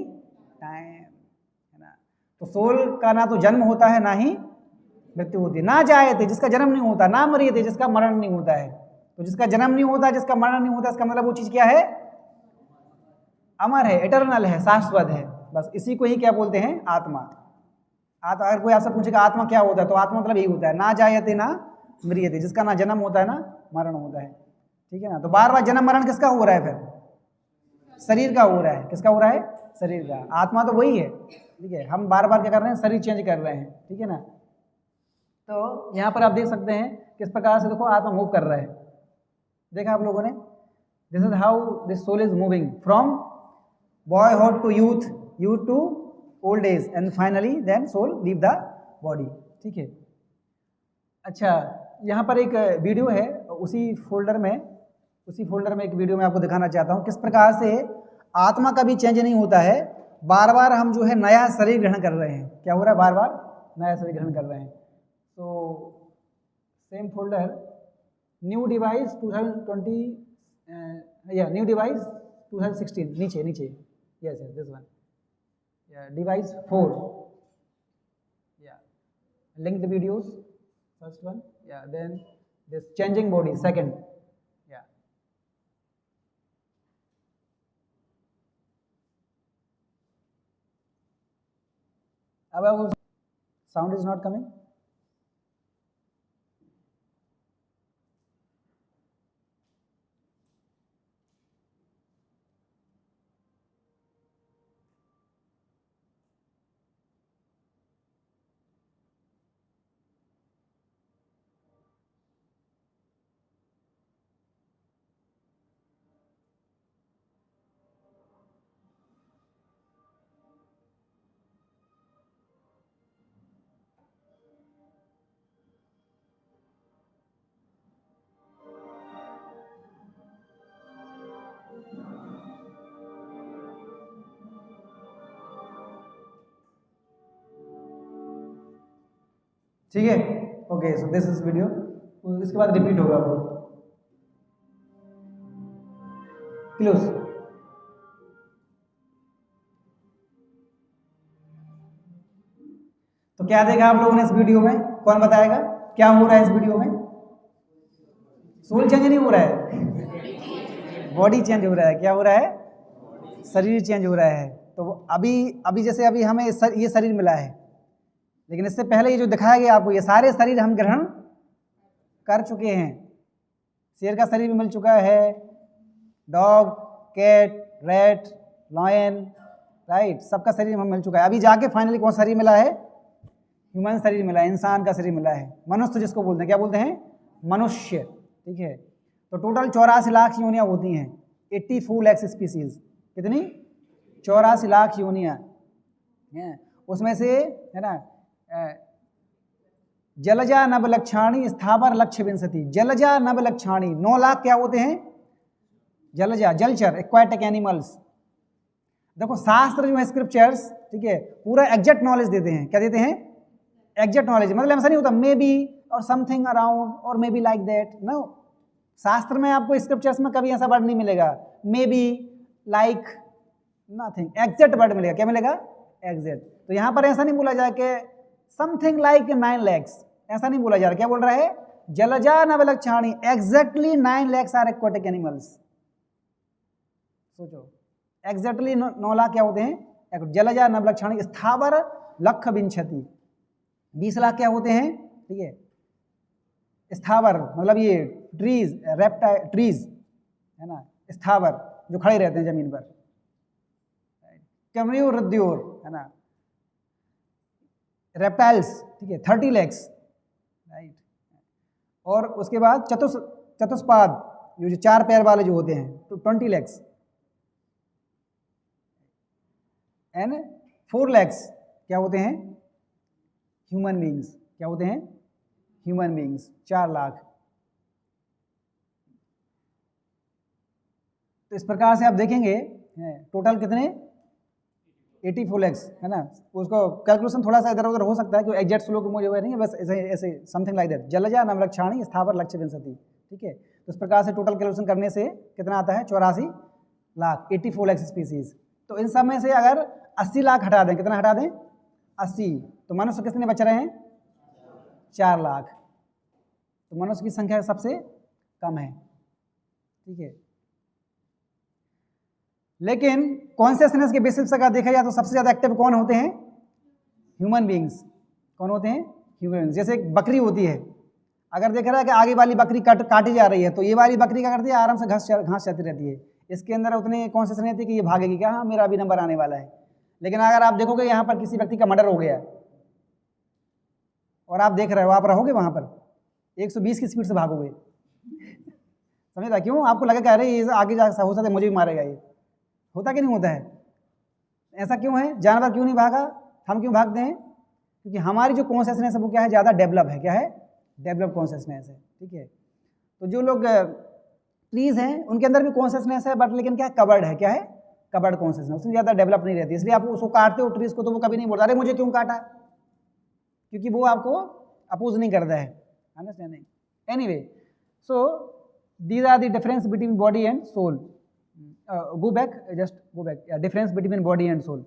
time, है ना। तो सोल का ना तो जन्म होता है ना ही मृत्यु होती है। ना जाए थे जिसका जन्म नहीं होता, ना मरिए थे जिसका मरण नहीं होता है। तो जिसका जन्म नहीं होता, जिसका मरण नहीं होता, इसका मतलब वो चीज क्या है? अमर है, इटर्नल है, शाश्वत है। बस इसी को ही क्या बोलते हैं? आत्मा। अगर कोई आपसे पूछेगा आत्मा क्या होता है, तो आत्मा मतलब यही होता है, ना जायते ना मरियते, जिसका ना जन्म होता है ना मरण होता है। ठीक है ना। तो बार बार जन्म मरण किसका हो रहा है? फिर शरीर का हो रहा है। किसका हो रहा है? शरीर का। आत्मा तो वही है। ठीक है, हम बार बार क्या कर रहे हैं? शरीर चेंज कर रहे हैं। ठीक है ना। तो यहाँ पर आप देख सकते हैं किस प्रकार से देखो आत्मा मूव कर रहा है। देखा आप लोगों ने, this is how this soul is moving from boyhood to youth, youth to old age, and finally then soul leave the body. ठीक है। अच्छा, यहाँ पर एक वीडियो है, उसी फोल्डर में एक वीडियो में आपको दिखाना चाहता हूँ किस प्रकार से आत्मा का भी चेंज नहीं होता है। बार बार हम जो है नया शरीर ग्रहण कर रहे हैं। क्या हो रहा है? बार बार नया शरीर ग्रहण कर रहे हैं। तो सेम फोल्डर, न्यू डिवाइस 2020, या न्यू डिवाइस 2016, नीचे यस दिस वन, या डिवाइस 4, या linked videos first one, yeah, then this changing body second, yeah. अब sound is not coming, ठीक है, okay, so this is video, इसके बाद रिपीट होगा वो क्लोज। तो क्या देखा आप लोगों ने इस वीडियो में, कौन बताएगा क्या हो रहा है इस वीडियो में? सोल चेंज नहीं हो रहा है, बॉडी चेंज हो रहा है। क्या हो रहा है? शरीर चेंज हो रहा है। तो अभी जैसे अभी हमें ये शरीर मिला है, लेकिन इससे पहले ये जो दिखाया गया आपको, ये सारे शरीर हम ग्रहण कर चुके हैं। शेर का शरीर भी मिल चुका है, dog, cat, rat, lion, right, सबका शरीर हमें मिल चुका है। अभी जाके फाइनली कौन सा शरीर मिला है? ह्यूमन शरीर मिला है, इंसान का शरीर मिला है, मनुष्य जिसको बोलते हैं। क्या बोलते हैं? मनुष्य। ठीक है, तो टोटल 84 लाख योनियाँ होती हैं, 84 लाख स्पीसीज। कितनी? 84 लाख योनियाँ हैं। उसमें से है ना जलजा नवलक्षाणी स्थावर लक्ष्य विंशति, जलजा नवलक्षाणी 9 लाख क्या होते हैं? जलजा, जलचर, एक्वाटिक एनिमल्स। देखो शास्त्र जो है, स्क्रिप्चर्स, ठीक है, पूरा एग्जैक्ट नॉलेज देते हैं। क्या देते हैं? Exact knowledge. मतलब ऐसा नहीं होता maybe or something around or maybe like that, no. शास्त्र में आपको स्क्रिप्चर्स में कभी ऐसा वर्ड नहीं मिलेगा, may be, like, nothing. Exact word मिलेगा। क्या मिलेगा? एग्जैक्ट। तो यहाँ पर ऐसा नहीं बोला जाए कि समथिंग लाइक 9 lakhs, ऐसा नहीं बोला जा रहा। क्या बोल रहा है? जलजा नवलक्षाणी, exactly 9 lakhs are aquatic animals. सोचो, एग्जैक्टली 9 लाख क्या होते हैं? जलजा नवलक्षाणी स्थावर लक्ष्य विंशति, 20 लाख क्या होते हैं? ठीक है, स्थावर मतलब ये ट्रीज, रेप्टाइल, ट्रीज है ना, स्थावर जो खड़े रहते हैं जमीन पर, कमरियों, रद्दियोर है ना, रेप्टाइल्स, ठीक है, 30 lakhs, राइट। और उसके बाद चतुष्पाद, जो 4 पैर वाले जो होते हैं, तो 20 lakhs, एंड 4 lakhs क्या होते हैं? Human beings. क्या होते हैं? Human beings, 4 lakh. तो इस प्रकार से आप देखेंगे टोटल कितने? 84 lakhs है ना। उसको कैलकुलेशन थोड़ा सा इधर उधर हो सकता है, क्योंकि एग्जैक्ट स्लो को मुझे नहीं है, बस ऐसे ऐसे समथिंग लाइक दैट। जलजा नवलक्षाणी स्थावर लक्ष्य विंशति, ठीक है। तो इस प्रकार से टोटल कैलकुलेशन करने से कितना आता है? 84 लाख, 84 लाख स्पीसीज। तो इन सब में से अगर 80 लाख हटा दें, कितना हटा दें? 80, तो मनुष्य कितने बच रहे हैं? 4 लाख। तो मनुष्य की संख्या सबसे कम है, ठीक है। लेकिन कॉन्शियसनेस के बेसिस पर देखा जाए तो सबसे ज़्यादा एक्टिव कौन होते हैं? Human beings. कौन होते हैं? Human beings. जैसे एक बकरी होती है, अगर देख रहा है कि आगे वाली बकरी काटी जा रही है, तो ये वाली बकरी क्या करती है? आराम से घास चाहती रहती है। इसके अंदर उतनी कॉन्शियस नहीं होती कि ये भागेगी क्या, हाँ मेरा भी नंबर आने वाला है। लेकिन अगर आप देखोगे यहाँ पर किसी व्यक्ति का मर्डर हो गया और आप देख रहे हो, आप रहोगे वहाँ पर 120 की स्पीड से भागोगे। समझ रहा? क्यों? आपको लगा कि अरे ये आगे जा हो सकता है मुझे भी मारेगा ये। होता कि नहीं होता है? ऐसा क्यों है? जानवर क्यों नहीं भागा, हम क्यों भागते हैं? क्योंकि हमारी जो कॉन्शियसनेस है वो क्या है? ज़्यादा डेवलप है। क्या है? डेवलप कॉन्शियसनेस है, ठीक है। तो जो लोग ट्रीज हैं उनके अंदर भी कॉन्शियसनेस है, बट लेकिन क्या है? कवर्ड है। क्या है? कवर्ड कॉन्शियसनेस, उसमें ज़्यादा डेवलप नहीं रहती। इसलिए आप उसको काटते हो ट्रीज को, तो वो कभी नहीं बोलता अरे मुझे क्यों काटा, क्योंकि वो आपको अपोज नहीं करता है। Understanding? Anyway, so these are the difference between body and soul. Go back, just go back. Yeah, difference between body and soul.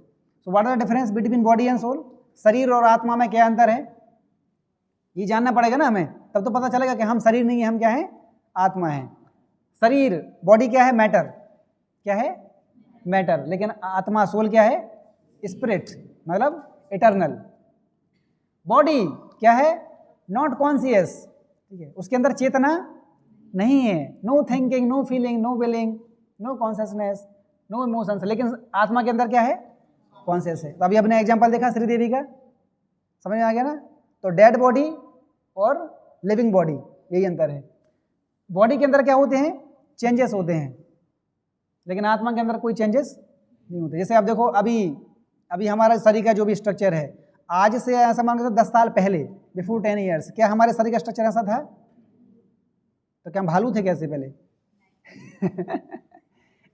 So what are the difference between body and soul? शरीर और आत्मा में क्या अंतर है? ये जानना पड़ेगा ना हमें, तब तो पता चलेगा कि हम शरीर नहीं है, हम क्या है? आत्मा है। शरीर, बॉडी क्या है? मैटर। क्या है? मैटर। लेकिन आत्मा, सोल क्या है? स्पिरिट, मतलब इटर्नल। बॉडी क्या है? नॉट कॉन्शियस, ठीक है, उसके अंदर चेतना नहीं है। No thinking, no feeling, no willing, no consciousness, no emotions. लेकिन आत्मा के अंदर क्या है? कॉन्शियस है। तो अभी अपने एग्जांपल देखा श्रीदेवी का, समझ में आ गया ना? तो डेड बॉडी और लिविंग बॉडी, यही अंतर है। बॉडी के अंदर क्या होते हैं? चेंजेस होते हैं, लेकिन आत्मा के अंदर कोई चेंजेस नहीं होते। जैसे आप देखो, अभी हमारा शरीर का जो भी स्ट्रक्चर है, आज से ऐसा मान लो 10 साल पहले, बिफोर 10 ईयर्स, क्या हमारे शरीर का स्ट्रक्चर ऐसा था? तो क्या हम भालू थे कैसे पहले?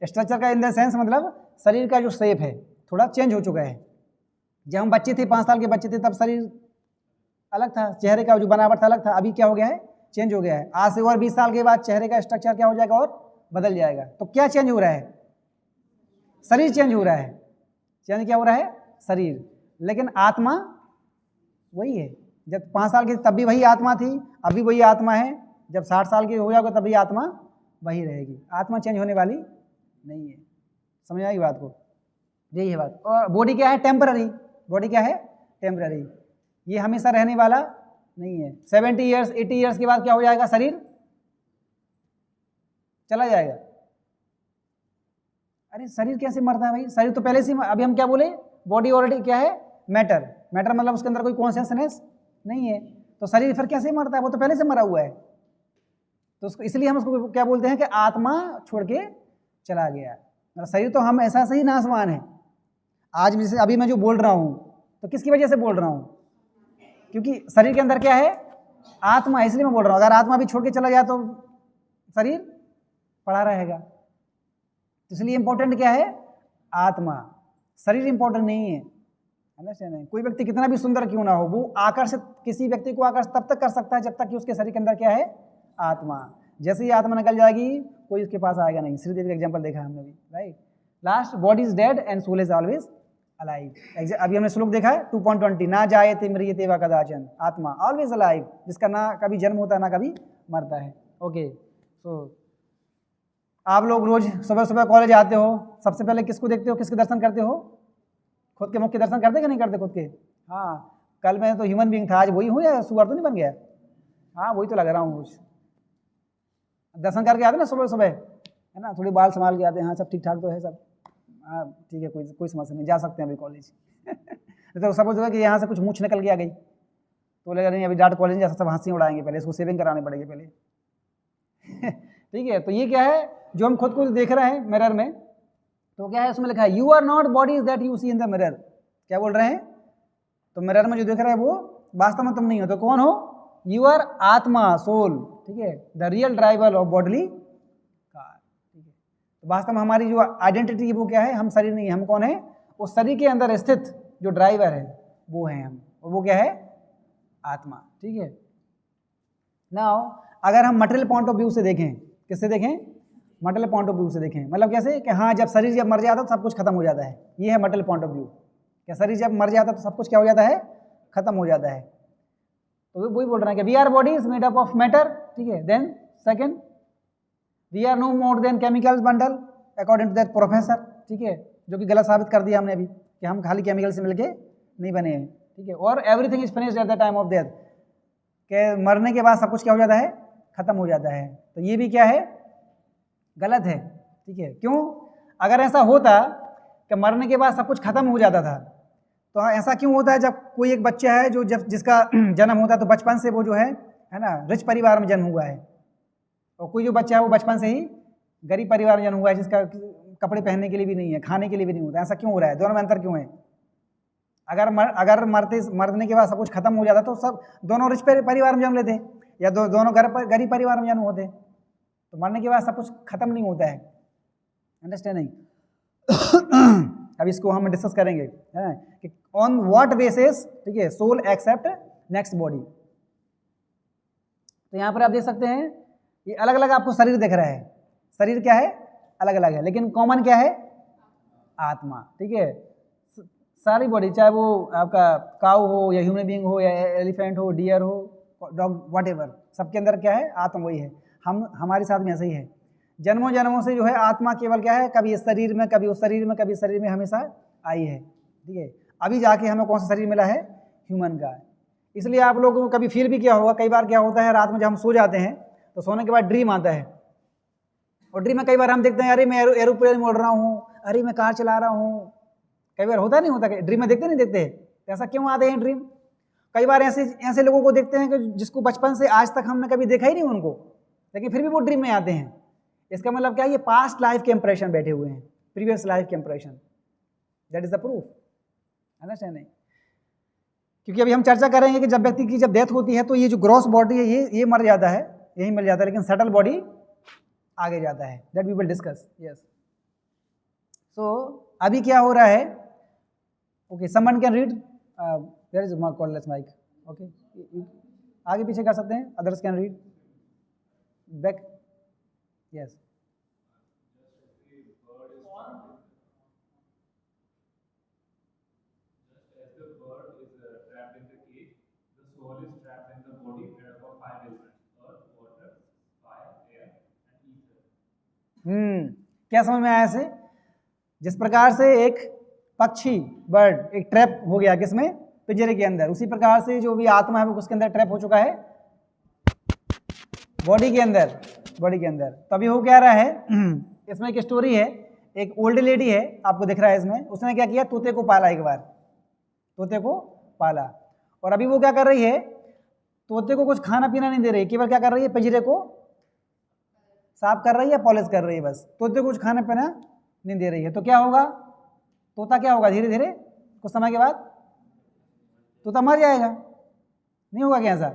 स्ट्रक्चर का इन द सेंस मतलब शरीर का जो शेप है थोड़ा चेंज हो चुका है। जब हम बच्चे थे, 5 साल के बच्चे थे, तब शरीर अलग था, चेहरे का जो बनावट था अलग था, अभी क्या हो गया है, चेंज हो गया है। आज से और 20 साल के बाद चेहरे का स्ट्रक्चर क्या हो जाएगा और बदल जाएगा। तो क्या चेंज हो रहा है, शरीर चेंज हो रहा है, चेंज क्या हो रहा है, शरीर, लेकिन आत्मा वही है। जब 5 साल की तब भी वही आत्मा थी, अभी वही आत्मा है, जब 60 साल की हो जाओगे तब भी आत्मा वही रहेगी, आत्मा चेंज होने वाली नहीं है। समझ आई बात को, यही है बात। और बॉडी क्या है, टेम्पररी, बॉडी क्या है, टेम्पररी, ये हमेशा रहने वाला नहीं है। 70 ईयर्स 80 ईयर्स के बाद क्या हो जाएगा, शरीर चला जाएगा। अरे शरीर कैसे मरता है भाई, शरीर तो पहले से, अभी हम क्या बोले, बॉडी ऑलरेडी क्या है, मैटर, मैटर मतलब उसके अंदर कोई कॉन्शियसनेस नहीं है, तो शरीर फिर कैसे मरता है, वो तो पहले से मरा हुआ है। तो उसको इसलिए हम उसको क्या बोलते हैं कि आत्मा छोड़ के चला गया। मतलब शरीर तो हम ऐसा सही नासवान है। आज जैसे अभी मैं जो बोल रहा हूँ तो किसकी वजह से बोल रहा हूँ, क्योंकि शरीर के अंदर क्या है, आत्मा है, इसलिए मैं बोल रहा हूँ। अगर आत्मा भी छोड़ के चला गया तो शरीर पड़ा रहेगा। तो इसलिए इंपॉर्टेंट क्या है, आत्मा, शरीर इंपॉर्टेंट नहीं है। अंडरस्टैंड है? कोई व्यक्ति कितना भी सुंदर क्यों ना हो, वो आकर्षित, किसी व्यक्ति को आकर्षित तब तक कर सकता है जब तक कि उसके शरीर के अंदर क्या है, आत्मा। जैसे ही आत्मा निकल जाएगी कोई उसके पास आएगा नहीं। श्रीदेवी का एग्जांपल देखा हमने भी, right. Last, body is dead and soul is always alive. अभी हमने श्लोक देखा है 2.20, ना जायते म्रियते वा कदाचन, आत्मा ऑलवेज अलाइव, जिसका ना कभी जन्म होता है ना कभी मरता है। ओके, सो आप लोग रोज सुबह सुबह कॉलेज आते हो, सबसे पहले किसको देखते हो, किसके दर्शन करते हो, खुद के मुख के दर्शन करते कि नहीं करते खुद के? हाँ, कल मैं तो ह्यूमन बीइंग था, आज वही हूँ या सुअर तो नहीं बन गया? हाँ, वही तो लग रहा हूँ। दर्शन करके आते ना सुबह सुबह, है ना, थोड़ी बाल संभाल के आते हैं, हाँ सब ठीक ठाक तो है सब, हाँ ठीक है, कोई समस्या नहीं, जा सकते हैं अभी कॉलेज। तो सपोज होगा कि यहाँ से कुछ मूछ निकल के आ गई तो लगा नहीं अभी डाट कॉलेज जा, सब हंसी उड़ाएंगे, पहले इसको सेविंग कराने पड़ेगी पहले। ठीक है, तो ये क्या है जो हम खुद को देख रहे हैं मिरर में, तो क्या है उसमें लिखा है, you are not bodies that you see in the mirror. क्या बोल रहे हैं? तो मिरर में जो देख रहा है वो वास्तव में तुम नहीं हो। तो कौन हो? यू आर आत्मा, सोल, ठीक है, the real driver of bodily car. ठीक है, तो वास्तव में हमारी जो आइडेंटिटी वो क्या है, हम शरीर नहीं है। हम कौन है? उस शरीर के अंदर स्थित जो ड्राइवर है वो है हम, और वो क्या है? आत्मा। ठीक है, नाउ अगर हम मटेरियल पॉइंट ऑफ व्यू से देखें, किससे देखें? मटेरियल पॉइंट ऑफ व्यू से देखें, मतलब कैसे कि हाँ जब शरीर जब मर जाता है तो सब कुछ खत्म हो जाता है, ये है मटेरियल पॉइंट ऑफ व्यू। क्या शरीर जब मर जाता है तो सब कुछ क्या हो जाता है? खत्म हो जाता है। तो वही बोल रहे हैं कि we are body is made up of matter. ठीक है, then second, we are no more than chemicals bundle according to that professor. ठीक है, जो कि गलत साबित कर दिया हमने अभी कि हम खाली केमिकल से मिलके नहीं बने हैं। ठीक है, और everything is finished at the time of death, के मरने के बाद सब कुछ क्या हो जाता है? खत्म हो जाता है। तो ये भी क्या है? गलत है। ठीक है, क्यों? अगर ऐसा होता कि मरने के बाद सब कुछ खत्म हो जाता था, तो ऐसा क्यों होता है जब कोई एक बच्चा है जो जब जिसका जन्म होता है तो बचपन से वो जो है ना रिच परिवार में जन्म हुआ है, और कोई जो बच्चा है वो बचपन से ही गरीब परिवार में जन्म हुआ है जिसका कपड़े पहनने के लिए भी नहीं है, खाने के लिए भी नहीं होता। ऐसा क्यों हो रहा है? दोनों में अंतर क्यों है? अगर मरने के बाद सब कुछ खत्म हो जाता तो सब दोनों रिच परिवार में जन्म लेते, या दोनों गरीब परिवार में जन्म होते। तो मरने के बाद सब कुछ खत्म नहीं होता है। अंडरस्टैंडिंग? अब इसको हम डिस्कस करेंगे, है कि ऑन व्हाट बेसिस, ठीक है, सोल एक्सेप्ट नेक्स्ट बॉडी। तो यहाँ पर आप देख सकते हैं ये अलग अलग आपको शरीर दिख रहा है। शरीर क्या है? अलग अलग है, लेकिन कॉमन क्या है? आत्मा। ठीक है, सारी बॉडी, चाहे वो आपका काऊ हो या ह्यूमन बीइंग हो या एलिफेंट हो, डियर हो, डॉग, व्हाटएवर, सबके अंदर क्या है? आत्मा वही है। हमारे साथ में ऐसा ही है। जन्मों जन्मों से जो है आत्मा केवल क्या है? कभी इस शरीर में, कभी उस शरीर में, कभी इस शरीर में हमेशा आई है। ठीक है, अभी जाके हमें कौन सा शरीर मिला है? ह्यूमन का। इसलिए आप लोगों को कभी फील भी किया होगा, कई बार क्या होता है रात में जब हम सो जाते हैं तो सोने के बाद ड्रीम आता है, और ड्रीम में कई बार हम देखते हैं अरे मैं एरोप्लेन में उड़ रहा हूँ, अरे मैं कार चला रहा हूँ। कई बार होता नहीं होता? ड्रीम में देखते नहीं देखते? ऐसा क्यों आते हैं ड्रीम? कई बार ऐसे लोगों को देखते हैं कि जिसको बचपन से आज तक हमने कभी देखा ही नहीं उनको, लेकिन फिर भी वो ड्रीम में आते हैं। इसका मतलब क्या है? ये पास्ट लाइफ के इंप्रेशन बैठे हुए हैं, प्रीवियस लाइफ के impression. That is the proof. Understanding? क्योंकि अभी हम चर्चा करेंगे कि जब व्यक्ति की जब डेथ होती है तो ये जो ग्रॉस बॉडी है ये मर जाता है, यही मिल जाता है, लेकिन सटल बॉडी आगे जाता है। That we will discuss. Yes, so अभी क्या हो रहा है? Okay, someone can read, where is cordless mic? Okay, आगे पीछे कर सकते हैं, others can read back, yes. क्या समझ में आया से? जिस प्रकार से एक पक्षी बर्ड एक ट्रैप हो गया किसमें, पिंजरे के अंदर, उसी प्रकार से जो भी आत्मा है वो उसके अंदर ट्रैप हो चुका है, बॉडी के अंदर, बॉडी के अंदर। तो अभी हो क्या रहा है, इसमें एक स्टोरी है, एक ओल्ड लेडी है, आपको दिख रहा है इसमें, उसने क्या किया, तोते को पाला, एक बार तोते को पाला, और अभी वो क्या कर रही है, तोते को कुछ खाना पीना नहीं दे रही, केवल क्या कर रही है, पिंजरे को साफ कर रही है, पॉलिश कर रही है बस, तोते को कुछ खाना पीना नहीं दे रही है। तो क्या होगा, तोता क्या होगा, धीरे धीरे कुछ समय के बाद तोता मर जाएगा, नहीं होगा क्या ऐसा?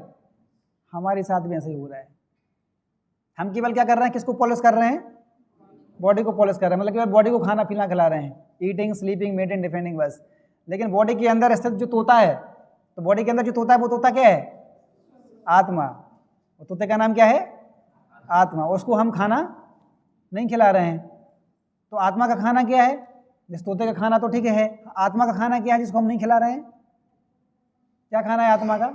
हमारे साथ भी ऐसा ही हो रहा है। हम केवल क्या कर रहे हैं, किसको पॉलिश कर रहे हैं, बॉडी को पॉलिश कर रहे हैं, मतलब केवल बॉडी को खाना पीना खिला रहे हैं, ईटिंग, स्लीपिंग, मेटिंग, डिफेंडिंग, बस। लेकिन बॉडी के अंदर स्थित जो तोता है, तो बॉडी के अंदर जो तोता है वो तोता क्या है, आत्मा। और तोते का नाम क्या है, आत्मा। उसको हम खाना नहीं खिला रहे हैं, तो आत्मा का खाना क्या है, जिस तोते का खाना तो ठीक है, आत्मा का खाना क्या है जिसको हम नहीं खिला रहे हैं? क्या खाना है आत्मा का?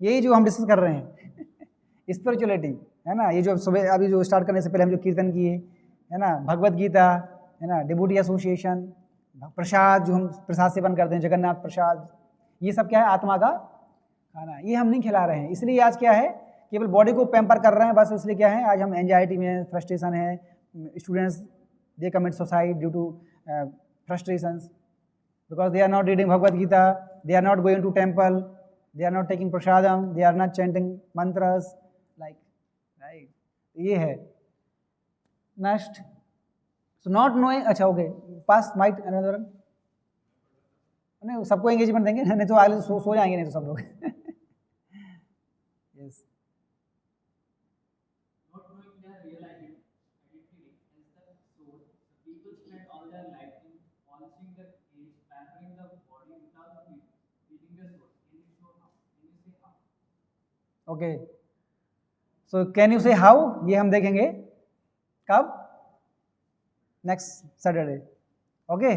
यही जो हम डिस्कस कर रहे हैं स्पिरिचुअलिटी, है ना। ये जो सुबह अभी जो स्टार्ट करने से पहले हम जो कीर्तन किए, है ना, भगवत गीता, है ना, डिवोटी एसोसिएशन, प्रसाद जो हम प्रसाद सेवन करते हैं, जगन्नाथ प्रसाद, ये सब क्या है, आत्मा का खाना। ये हम नहीं खिला रहे हैं, इसलिए आज क्या है, केवल बॉडी को पैम्पर कर रहे हैं बस। इसलिए क्या है, आज हम एंजाइटी में, फ्रस्ट्रेशन है, students they commit suicide due to frustrations, because they are not reading Bhagavad Gita, they are not going to temple, they are not taking prasadam, they are not chanting mantras, like, right? ये है next. So not knowing, अच्छा okay, pass might another one. नहीं, सबको engagement देंगे, नहीं तो आगे सो जाएंगे नहीं तो सब लोग yes. Not knowing their real identity as the soul, people spend all their life in polishing the cage, pampering the body without feeding the soul. Can you show how? Can you say how? Okay, so can you say how, ये हम देखेंगे कब, next Saturday, okay,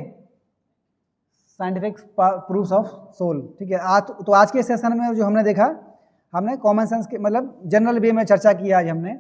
scientific proofs of soul, ठीक है। तो आज के session में जो हमने देखा, हमने कॉमन सेंस के मतलब जनरल वे में चर्चा की आज हमने।